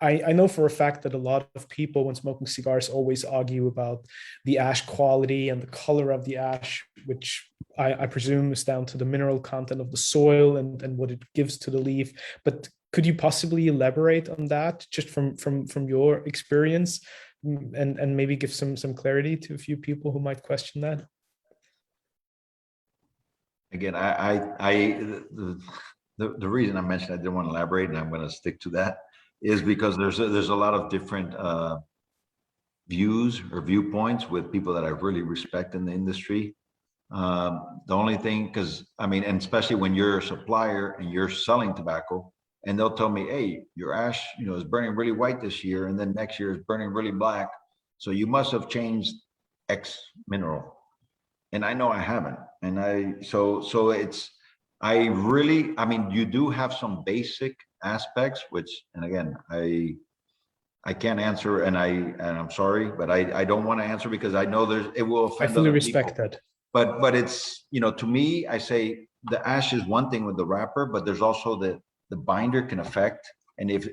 I know for a fact that a lot of people when smoking cigars always argue about the ash quality and the color of the ash, which I presume is down to the mineral content of the soil and what it gives to the leaf. But could you possibly elaborate on that just from your experience and maybe give some clarity to a few people who might question that? Again, the reason I mentioned I didn't want to elaborate, and I'm going to stick to that, is because there's a lot of different views or viewpoints with people that I really respect in the industry. The only thing, because I mean, and especially when you're a supplier and you're selling tobacco, and they'll tell me, hey, your ash, you know, is burning really white this year, and then next year is burning really black. So you must have changed X mineral. And I know I haven't. And so it's, I mean, you do have some basic aspects, which, and again, I can't answer, and I'm sorry, but I don't want to answer because I know it will offend I fully other respect people. that. But it's, you know, to me, I say the ash is one thing with the wrapper, but there's also the binder can affect. And if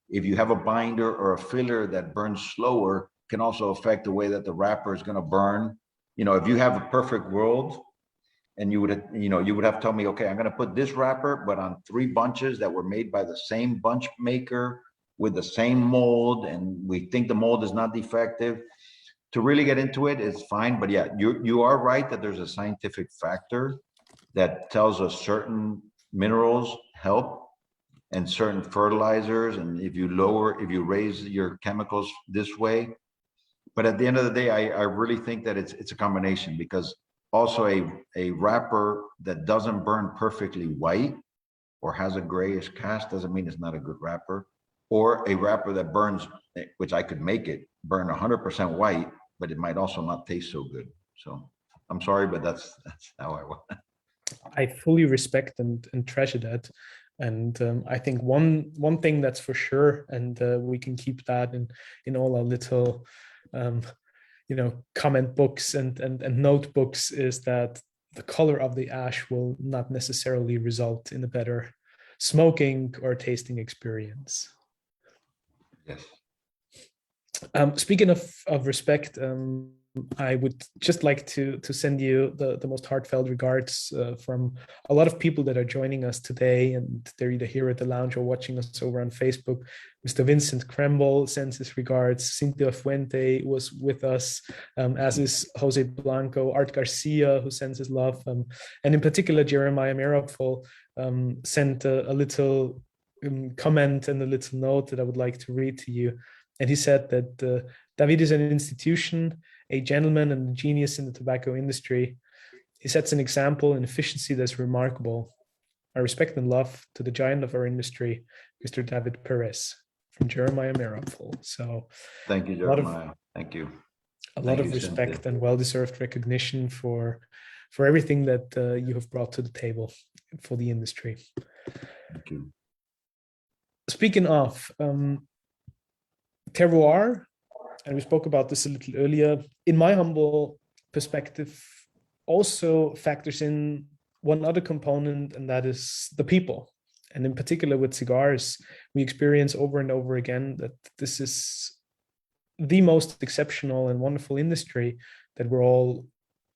you have a binder or a filler that burns slower, can also affect the way that the wrapper is going to burn. You know, if you have a perfect world and you would have told me, okay, I'm going to put this wrapper, but on 3 bunches that were made by the same bunch maker with the same mold, and we think the mold is not defective. To really get into it, it's fine. But yeah, you are right that there's a scientific factor that tells us certain minerals help and certain fertilizers. And if you raise your chemicals this way. But at the end of the day, I really think that it's a combination, because also a wrapper that doesn't burn perfectly white or has a grayish cast doesn't mean it's not a good wrapper. Or a wrapper that burns, which I could make it burn 100% white, but it might also not taste so good. So I'm sorry, but that's how I want. I fully respect and treasure that. And I think one thing that's for sure, and we can keep that in all our little comment books and notebooks, is that the color of the ash will not necessarily result in a better smoking or tasting experience. Yes. Speaking of respect, I would just like to send you the most heartfelt regards from a lot of people that are joining us today, and they're either here at the lounge or watching us over on Facebook. Mr. Vincent Kremble sends his regards. Cynthia Fuente was with us, as is Jose Blanco. Art Garcia, who sends his love, and in particular Jeremiah Mirapol sent a little comment and a little note that I would like to read to you. And he said that David is an institution, a gentleman, and a genius in the tobacco industry. He sets an example in efficiency that's remarkable. I respect and love to the giant of our industry, Mr. David Perez, from Jeremiah Mirapful. So Thank you, Jeremiah. Thank you. A lot Thank of you, respect Cynthia. and well-deserved recognition for everything that you have brought to the table for the industry. Thank you. Speaking of terroir, and we spoke about this a little earlier, in my humble perspective, also factors in one other component, and that is the people. And in particular with cigars, we experience over and over again that this is the most exceptional and wonderful industry that we're all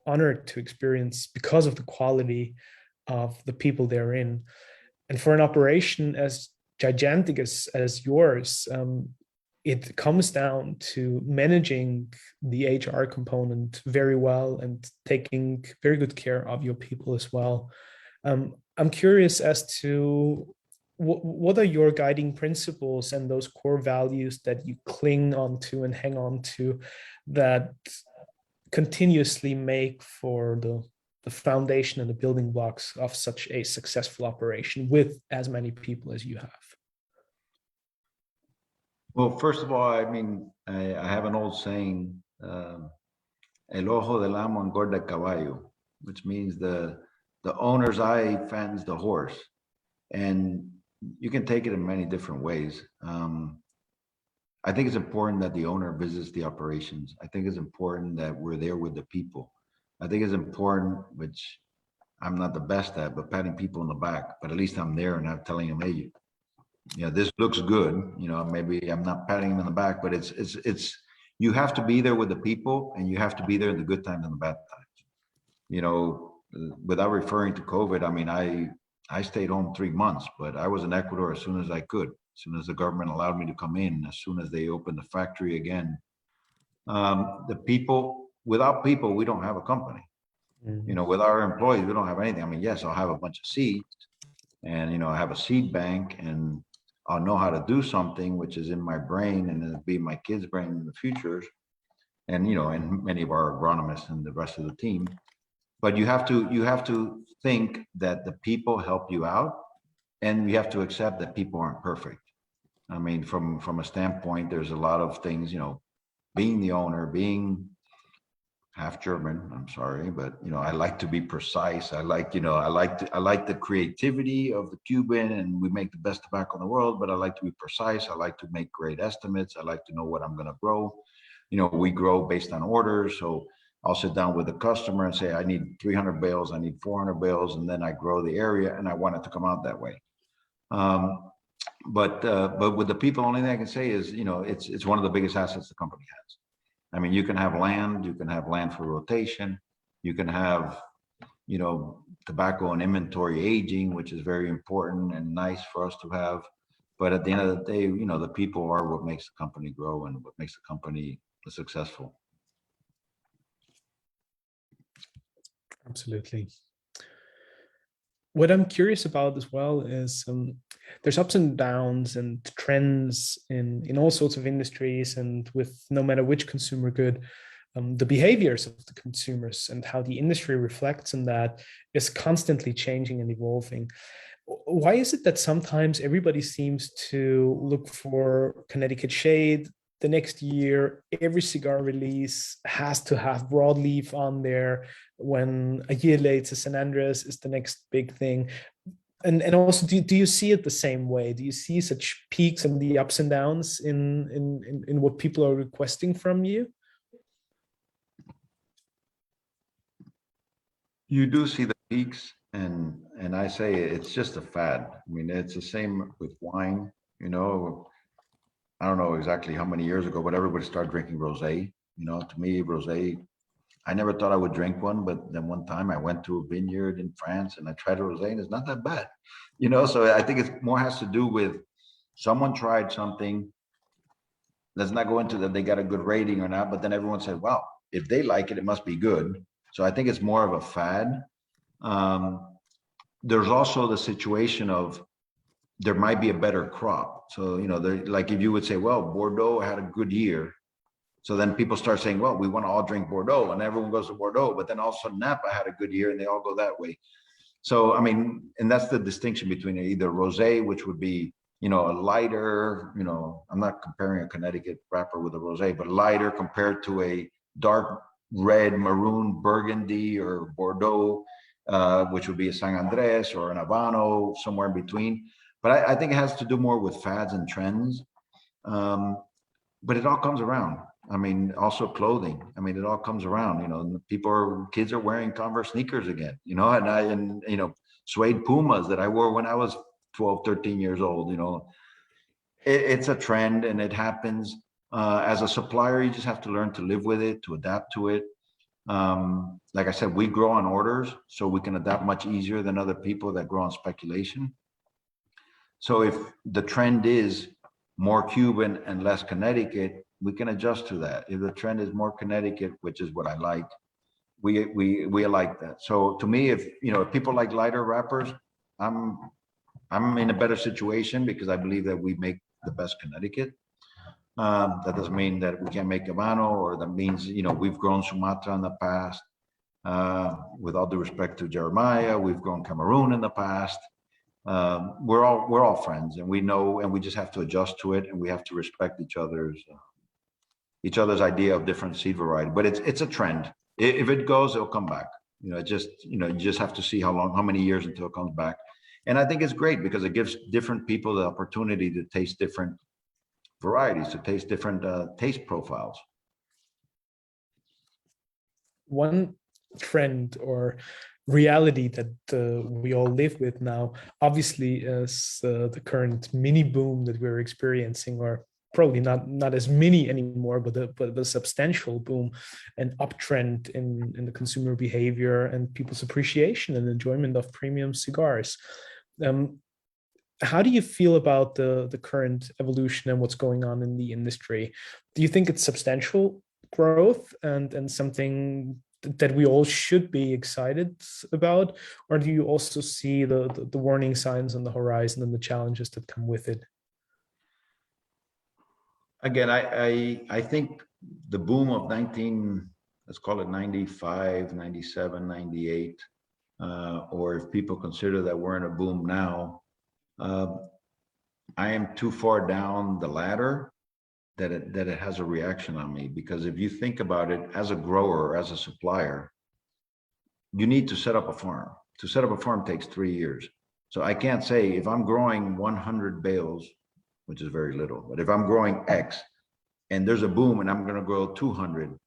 honored to experience because of the quality of the people they're in. And for an operation as gigantic as yours, it comes down to managing the HR component very well and taking very good care of your people as well. I'm curious as to what are your guiding principles and those core values that you cling on to and hang on to that continuously make for the foundation and the building blocks of such a successful operation with as many people as you have? Well, first of all, I mean, I have an old saying, el ojo del amo engorda el caballo, which means the owner's eye fattens the horse. And you can take it in many different ways. I think it's important that the owner visits the operations. I think it's important that we're there with the people. I think it's important, which I'm not the best at, but patting people in the back, but at least I'm there and I'm telling them, hey, this looks good. Maybe I'm not patting them in the back, but it's, you have to be there with the people and you have to be there in the good times and the bad times. Without referring to COVID, I mean, I stayed home 3 months, but I was in Ecuador as soon as I could, as soon as the government allowed me to come in, as soon as they opened the factory again. The people, without people, we don't have a company. With our employees, we don't have anything. I mean, yes, I'll have a bunch of seeds and, I have a seed bank and I'll know how to do something, which is in my brain and it'll be my kids' brain in the future. And, and many of our agronomists and the rest of the team. But you have to think that the people help you out, and you have to accept that people aren't perfect. I mean, from a standpoint, there's a lot of things, being the owner, being half German, I'm sorry, but I like to be precise. I like the creativity of the Cuban, and we make the best tobacco in the world, but I like to be precise. I like to make great estimates. I like to know what I'm going to grow. We grow based on orders, so I'll sit down with the customer and say, I need 300 bales, I need 400 bales, and then I grow the area and I want it to come out that way. But with the people, only thing I can say is, it's one of the biggest assets the company has. I mean, you can have land for rotation. You can have, tobacco and inventory aging, which is very important and nice for us to have. But at the end of the day, the people are what makes the company grow and what makes the company successful. Absolutely. What I'm curious about as well is there's ups and downs and trends in all sorts of industries, and with no matter which consumer good, the behaviors of the consumers and how the industry reflects on that is constantly changing and evolving. Why is it that sometimes everybody seems to look for Connecticut shade? The next year, every cigar release has to have broadleaf on there, when a year later San Andres is the next big thing. And also, do you see it the same way? Do you see such peaks and the ups and downs in what people are requesting from you? You do see the peaks, and I say it's just a fad. I mean, it's the same with wine. I don't know exactly how many years ago, but everybody started drinking rosé. To me, rosé, I never thought I would drink one, but then one time I went to a vineyard in France and I tried a rosé, and it's not that bad. So I think it's more has to do with someone tried something. Let's not go into that they got a good rating or not, but then everyone said, well, if they like it, it must be good. So I think it's more of a fad. There's also the situation of there might be a better crop. So, like if you would say, well, Bordeaux had a good year. So then people start saying, well, we want to all drink Bordeaux, and everyone goes to Bordeaux, but then all of a sudden Napa had a good year and they all go that way. So, I mean, and that's the distinction between either rosé, which would be, a lighter, I'm not comparing a Connecticut wrapper with a rosé, but lighter compared to a dark red, maroon, burgundy, or Bordeaux, which would be a San Andres or an Habano, somewhere in between. But I think it has to do more with fads and trends. But it all comes around. I mean, also clothing. I mean, it all comes around. Kids are wearing Converse sneakers again. And suede Pumas that I wore when I was 12, 13 years old. It's a trend, and it happens. As a supplier, you just have to learn to live with it, to adapt to it. Like I said, we grow on orders, so we can adapt much easier than other people that grow on speculation. So if the trend is more Cuban and less Connecticut, we can adjust to that. If the trend is more Connecticut, which is what I like, we like that. So to me, if people like lighter wrappers, I'm in a better situation because I believe that we make the best Connecticut. That doesn't mean that we can't make Habano, or that means we've grown Sumatra in the past. With all due respect to Jeremiah, we've grown Cameroon in the past. We're all friends, and we know, and we just have to adjust to it, and we have to respect each other's idea of different seed variety. But it's a trend. If it goes, it'll come back. You just have to see how many years until it comes back. And I think it's great because it gives different people the opportunity to taste different varieties, to taste different taste profiles. One trend or reality that we all live with now, obviously, is the current mini boom that we're experiencing, or probably not as mini anymore, but the substantial boom and uptrend in the consumer behavior and people's appreciation and enjoyment of premium cigars. How do you feel about the current evolution and what's going on in the industry? Do you think it's substantial growth and something that we all should be excited about, or do you also see the warning signs on the horizon and the challenges that come with it? Again, I think the boom of let's call it 95, 97, 98, or if people consider that we're in a boom now, I am too far down the ladder that it has a reaction on me. Because if you think about it, as a grower or as a supplier, you need to set up a farm. To set up a farm takes 3 years. So I can't say if I'm growing 100 bales, which is very little, but if I'm growing X and there's a boom and I'm going to grow 200,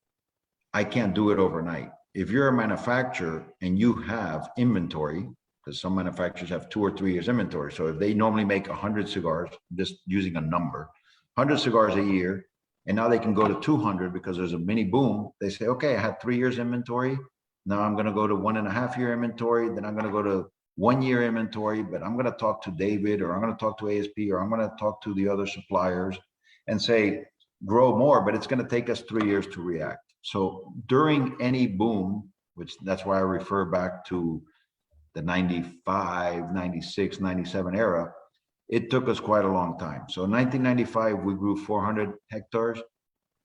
I can't do it overnight. If you're a manufacturer and you have inventory, because some manufacturers have 2 or 3 years inventory. So if they normally make 100 cigars, just using a number, 100 cigars a year, and now they can go to 200 because there's a mini boom. They say, okay, I had 3 years inventory. Now I'm going to go to 1.5 year inventory. Then I'm going to go to 1 year inventory, but I'm going to talk to David, or I'm going to talk to ASP, or I'm going to talk to the other suppliers and say, grow more, but it's going to take us 3 years to react. So during any boom, which that's why I refer back to the 95, 96, 97 era, it took us quite a long time. So in 1995, we grew 400 hectares.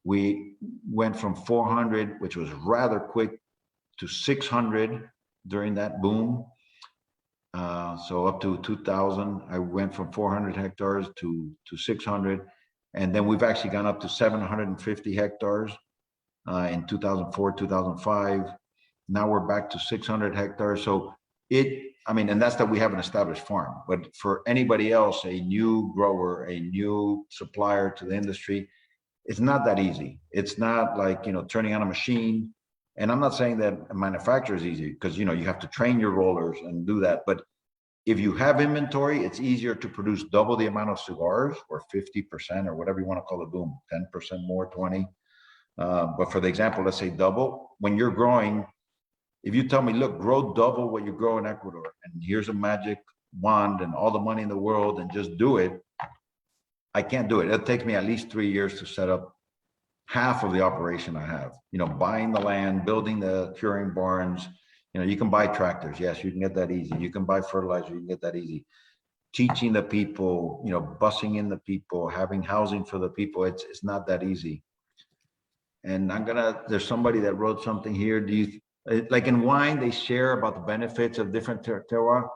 We went from 400, which was rather quick, to 600 during that boom. So up to 2000, I went from 400 hectares to 600. And then we've actually gone up to 750 hectares in 2004, 2005. Now we're back to 600 hectares. So and that's that we have an established farm. But for anybody else, a new grower, a new supplier to the industry, it's not that easy. It's not like, turning on a machine. And I'm not saying that a manufacturer is easy, because, you have to train your rollers and do that. But if you have inventory, it's easier to produce double the amount of cigars, or 50%, or whatever you want to call it, boom, 10% more, 20. But for the example, let's say double. When you're growing, if you tell me, look, grow double what you grow in Ecuador, and here's a magic wand and all the money in the world, and just do it, I can't do it. It'll take me at least 3 years to set up half of the operation I have. Buying the land, building the curing barns. You can buy tractors. Yes, you can get that easy. You can buy fertilizer. You can get that easy. teaching the people, busing in the people, having housing for the people. It's not that easy. And there's somebody that wrote something here. Like in wine, they share about the benefits of different terroir.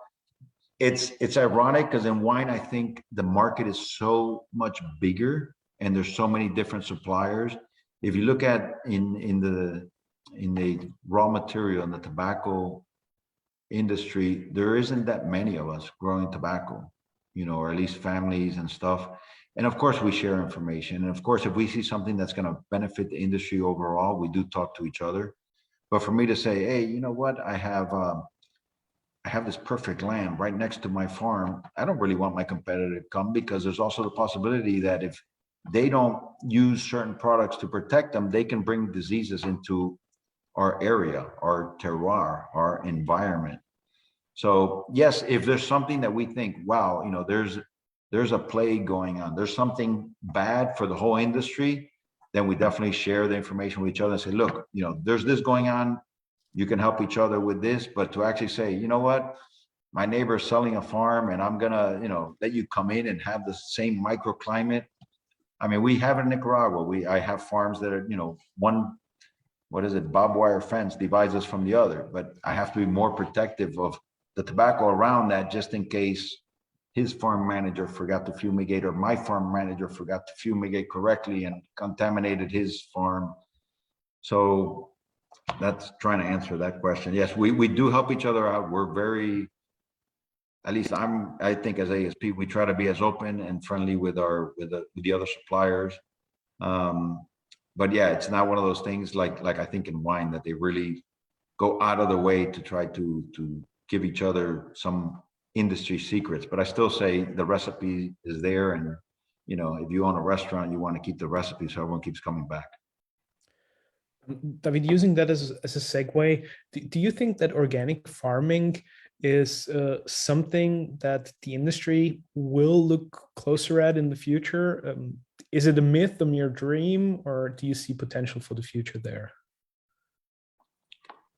It's ironic because in wine, I think the market is so much bigger and there's so many different suppliers. If you look at in the raw material in the tobacco industry, there isn't that many of us growing tobacco, or at least families and stuff. And of course, we share information. And of course, if we see something that's going to benefit the industry overall, we do talk to each other. But for me to say, hey, you know what, I have this perfect land right next to my farm, I don't really want my competitor to come, because there's also the possibility that if they don't use certain products to protect them, they can bring diseases into our area, our terroir, our environment. So yes, if there's something that we think, wow, there's a plague going on, there's something bad for the whole industry, then we definitely share the information with each other and say, look, there's this going on, you can help each other with this. But to actually say, you know what, my neighbor is selling a farm and I'm gonna, let you come in and have the same microclimate. I mean, we have in Nicaragua, I have farms that are, one, barbed wire fence divides us from the other, but I have to be more protective of the tobacco around that, just in case his farm manager forgot to fumigate, or my farm manager forgot to fumigate correctly and contaminated his farm. So that's trying to answer that question. Yes, we do help each other out. We're very, at least I think as ASP, we try to be as open and friendly with the other suppliers. But yeah, it's not one of those things like I think in wine that they really go out of the way to try to give each other some industry secrets. But I still say the recipe is there, and if you own a restaurant, you want to keep the recipe so everyone keeps coming back. David, using that as a segue, do you think that organic farming is something that the industry will look closer at in the future? Is it a myth, a mere dream, or do you see potential for the future there?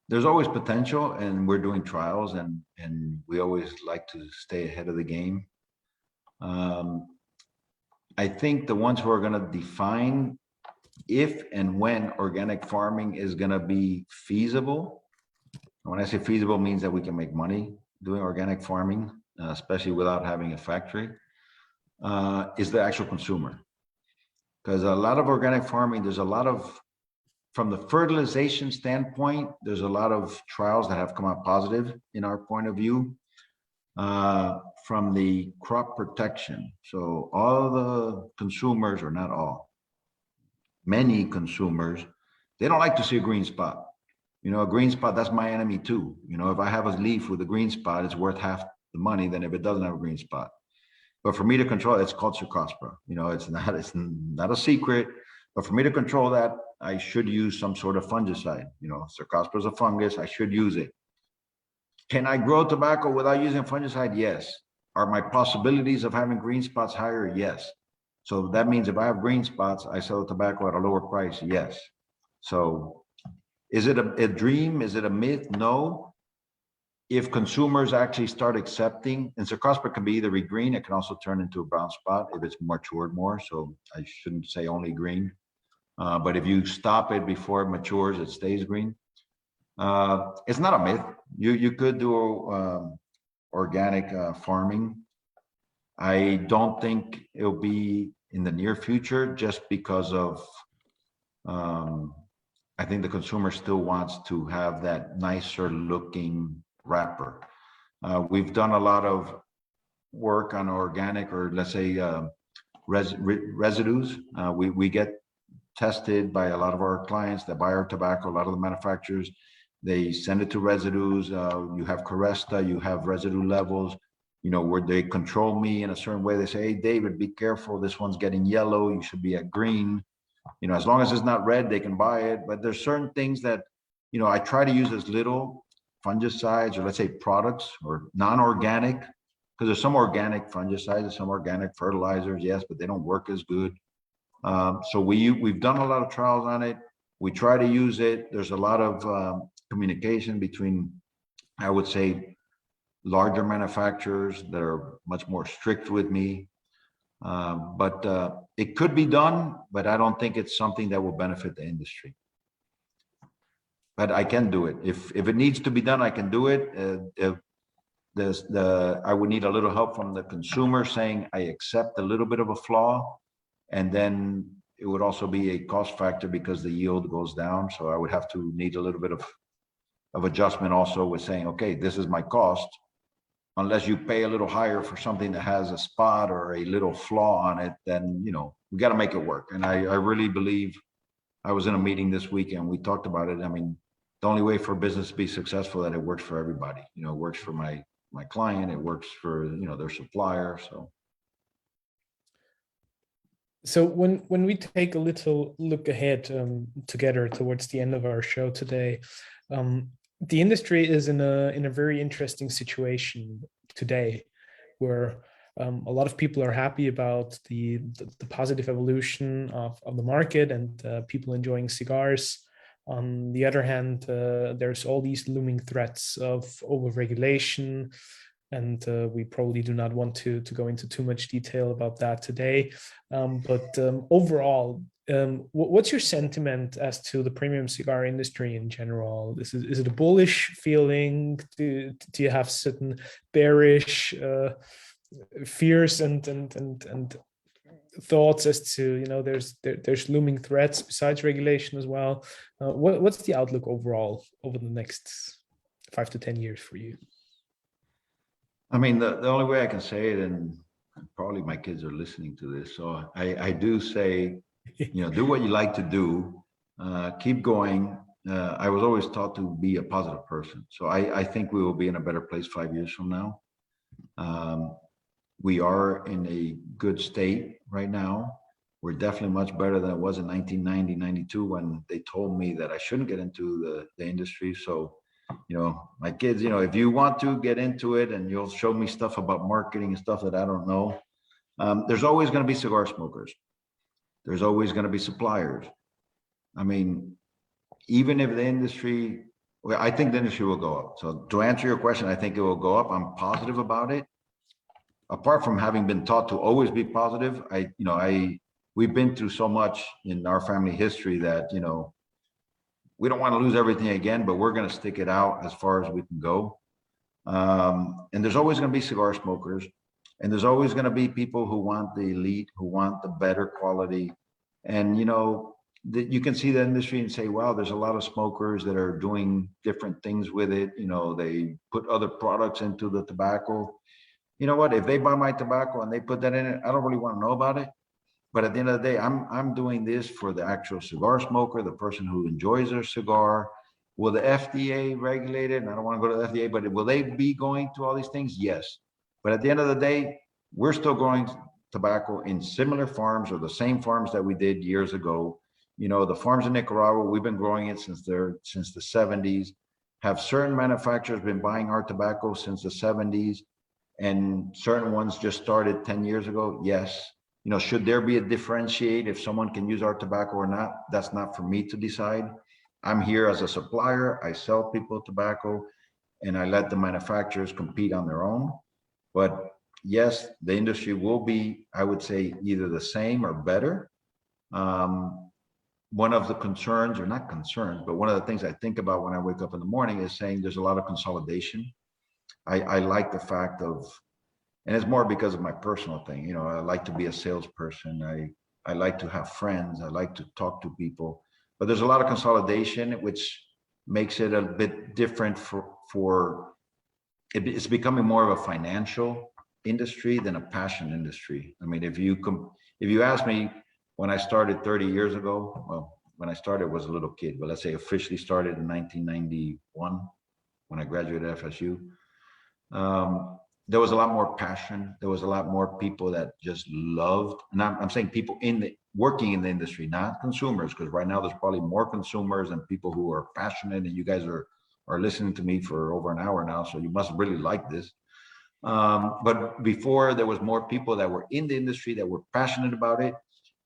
There's always potential, and we're doing trials, and we always like to stay ahead of the game. I think the ones who are going to define if and when organic farming is going to be feasible. When I say feasible, means that we can make money doing organic farming, especially without having a factory, is the actual consumer. Because a lot of organic farming, from the fertilization standpoint, there's a lot of trials that have come out positive in our point of view. From the crop protection, so all the consumers, or not all, many consumers, they don't like to see a green spot. A green spot, that's my enemy too. If I have a leaf with a green spot, it's worth half the money than if it doesn't have a green spot. But for me to control it, it's called cercospora. It's not a secret, but for me to control that, I should use some sort of fungicide. Cercospora is a fungus, I should use it. Can I grow tobacco without using fungicide? Yes. Are my possibilities of having green spots higher? Yes. So that means if I have green spots, I sell tobacco at a lower price? Yes. So is it a dream? Is it a myth? No. If consumers actually start accepting, and cercospora can be either be green, it can also turn into a brown spot if it's matured more. So I shouldn't say only green. But if you stop it before it matures, it stays green. It's not a myth. You could do organic farming. I don't think it'll be in the near future, just because of I think the consumer still wants to have that nicer looking wrapper. We've done a lot of work on organic, or let's say residues. We get tested by a lot of our clients that buy our tobacco, a lot of the manufacturers. They send it to residues. You have Caresta, you have residue levels, where they control me in a certain way. They say, hey, David, be careful. This one's getting yellow. You should be at green. As long as it's not red, they can buy it. But there's certain things that, I try to use as little fungicides, or let's say products, or non-organic, because there's some organic fungicides, some organic fertilizers, yes, but they don't work as good. So we've done a lot of trials on it. We try to use it. There's a lot of communication between, I would say, larger manufacturers that are much more strict with me. But it could be done, but I don't think it's something that will benefit the industry. But I can do it. If it needs to be done, I can do it. If I would need a little help from the consumer saying I accept a little bit of a flaw, and then it would also be a cost factor because the yield goes down. So I would have to need a little bit of adjustment also with saying, okay, this is my cost. Unless you pay a little higher for something that has a spot or a little flaw on it, then, you know, we got to make it work. And I really believe, I was in a meeting this week and we talked about it. I mean, the only way for business to be successful, that it works for everybody. You know, it works for my client, it works for, you know, their supplier. So when we take a little look ahead together towards the end of our show today, the industry is in a very interesting situation today, where a lot of people are happy about the positive evolution of the market and people enjoying cigars. On the other hand, there's all these looming threats of overregulation, and we probably do not want to go into too much detail about that today. But overall, what's your sentiment as to the premium cigar industry in general? Is it a bullish feeling? Do you have certain bearish fears and thoughts as to, you know, there's looming threats besides regulation as well? What's the outlook overall over the next 5 to 10 years for you? I mean, the only way I can say it, and probably my kids are listening to this, so I do say, you know, do what you like to do, keep going. I was always taught to be a positive person. So I think we will be in a better place 5 years from now. We are in a good state right now. We're definitely much better than it was in 1990, 92, when they told me that I shouldn't get into the industry. So, you know, my kids, you know, if you want to get into it and you'll show me stuff about marketing and stuff that I don't know, there's always going to be cigar smokers. There's always going to be suppliers. I mean, even if the industry, well, I think the industry will go up. So to answer your question, I think it will go up. I'm positive about it. Apart from having been taught to always be positive, we've been through so much in our family history that, you know, we don't want to lose everything again, but we're going to stick it out as far as we can go. And there's always going to be cigar smokers, and there's always going to be people who want the elite, who want the better quality. And, you know, you can see the industry and say, wow, there's a lot of smokers that are doing different things with it. You know, they put other products into the tobacco. You know what, if they buy my tobacco and they put that in it, I don't really want to know about it. But at the end of the day, I'm doing this for the actual cigar smoker, the person who enjoys their cigar. Will the FDA regulate it? And I don't want to go to the FDA, but will they be going to all these things? Yes. But at the end of the day, we're still growing tobacco in similar farms, or the same farms that we did years ago. You know, the farms in Nicaragua, we've been growing it since the 70s. Have certain manufacturers been buying our tobacco since the 70s? And certain ones just started 10 years ago? Yes. You know, should there be a differentiate if someone can use our tobacco or not? That's not for me to decide. I'm here as a supplier. I sell people tobacco, and I let the manufacturers compete on their own. But yes, the industry will be, I would say, either the same or better. One of the concerns, or not concerns, but one of the things I think about when I wake up in the morning is saying there's a lot of consolidation. I like the fact of, and it's more because of my personal thing. You know, I like to be a salesperson. I like to have friends. I like to talk to people. But there's a lot of consolidation, which makes it a bit different it's becoming more of a financial industry than a passion industry. I mean, if you ask me, when I started 30 years ago, well, when I started was a little kid, but let's say officially started in 1991 when I graduated FSU. There was a lot more passion. There was a lot more people that just loved, and I'm saying people working in the industry, not consumers, because right now there's probably more consumers than people who are passionate, and you guys are listening to me for over an hour now, so you must really like this. But before, there was more people that were in the industry that were passionate about it.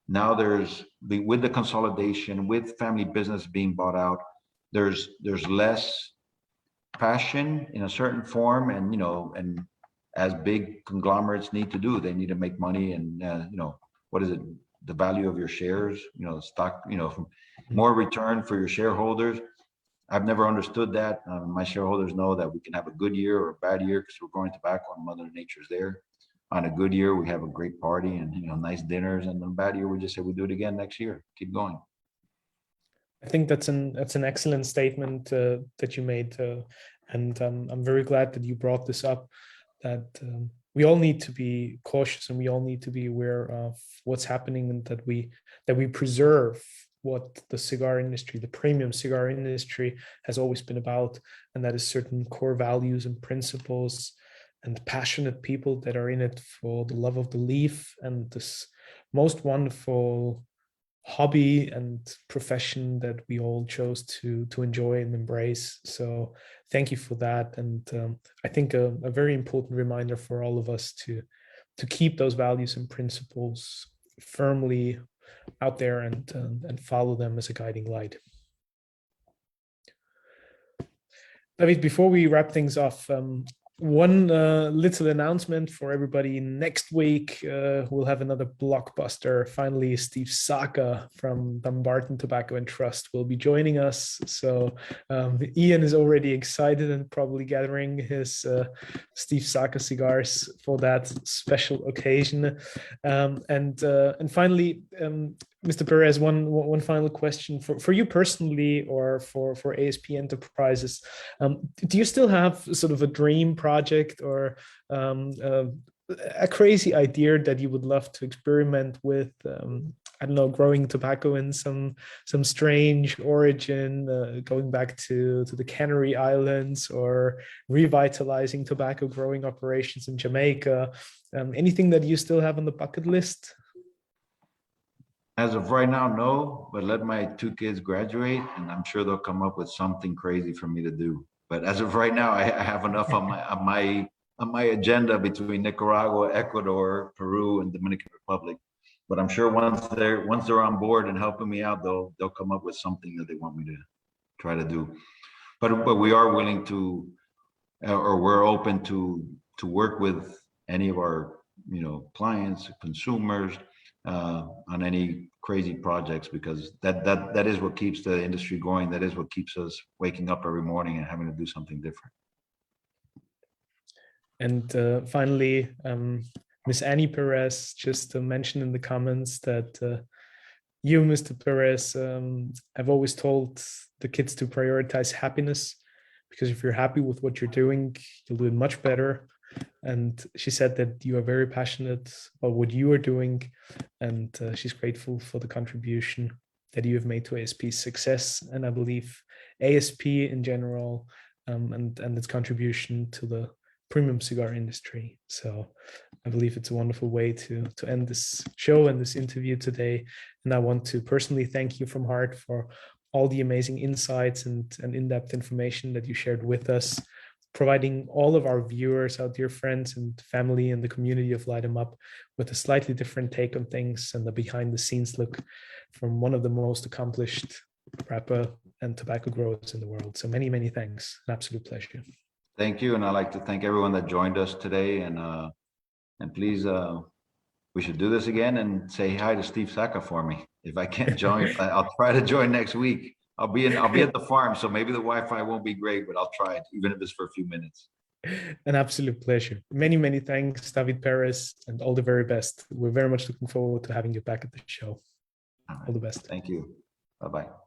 Now with the consolidation, with family business being bought out, there's less passion in a certain form, and and as big conglomerates need to do, they need to make money, and what is it? The value of your shares, stock, more return for your shareholders. I've never understood that. My shareholders know that we can have a good year or a bad year because we're growing tobacco and Mother Nature's there. On a good year, we have a great party and nice dinners, and on a bad year, we just say we do it again next year. Keep going. I think that's an excellent statement that you made, and I'm very glad that you brought this up. That we all need to be cautious, and we all need to be aware of what's happening, and that we preserve what the cigar industry, the premium cigar industry, has always been about, and that is certain core values and principles, and passionate people that are in it for the love of the leaf and this most wonderful hobby and profession that we all chose to enjoy and embrace. So thank you for that. And I think a very important reminder for all of us to keep those values and principles firmly out there and follow them as a guiding light. David, before we wrap things off, one little announcement for everybody. Next week, we'll have another blockbuster. Finally, Steve Saka from Dumbarton Tobacco and Trust will be joining us. So Ian is already excited and probably gathering his Steve Saka cigars for that special occasion. And finally, Mr. Perez, one final question for you personally, or for ASP Enterprises. Do you still have sort of a dream project or a crazy idea that you would love to experiment with? I don't know, growing tobacco in some strange origin, going back to the Canary Islands, or revitalizing tobacco growing operations in Jamaica. Anything that you still have on the bucket list? As of right now, no, but let my two kids graduate and I'm sure they'll come up with something crazy for me to do. But as of right now, I have enough on my agenda between Nicaragua, Ecuador, Peru, and Dominican Republic. But I'm sure once they're on board and helping me out, they'll come up with something that they want me to try to do. But we are willing to, or we're open to work with any of our clients, consumers, on any crazy projects, because that is what keeps the industry going. That is what keeps us waking up every morning and having to do something different. And finally, Miss Annie Perez just mentioned in the comments that you, Mr. Perez, have always told the kids to prioritize happiness, because if you're happy with what you're doing, you'll do it much better. And she said that you are very passionate about what you are doing, and she's grateful for the contribution that you have made to ASP's success, and I believe ASP in general, and its contribution to the premium cigar industry. So I believe it's a wonderful way to end this show and this interview today. And I want to personally thank you from heart for all the amazing insights and in-depth information that you shared with us, providing all of our viewers, our dear friends and family and the community of Light 'em Up with a slightly different take on things and the behind the scenes look from one of the most accomplished wrapper and tobacco growers in the world. So many, many thanks. An absolute pleasure. Thank you. And I'd like to thank everyone that joined us today. And please, we should do this again, and say hi to Steve Saka for me. If I can't join, I'll try to join next week. I'll be at the farm, so maybe the Wi-Fi won't be great, but I'll try it, even if it's for a few minutes. An absolute pleasure. Many, many thanks, David Perez, and all the very best. We're very much looking forward to having you back at the show. All the best. Thank you. Bye-bye.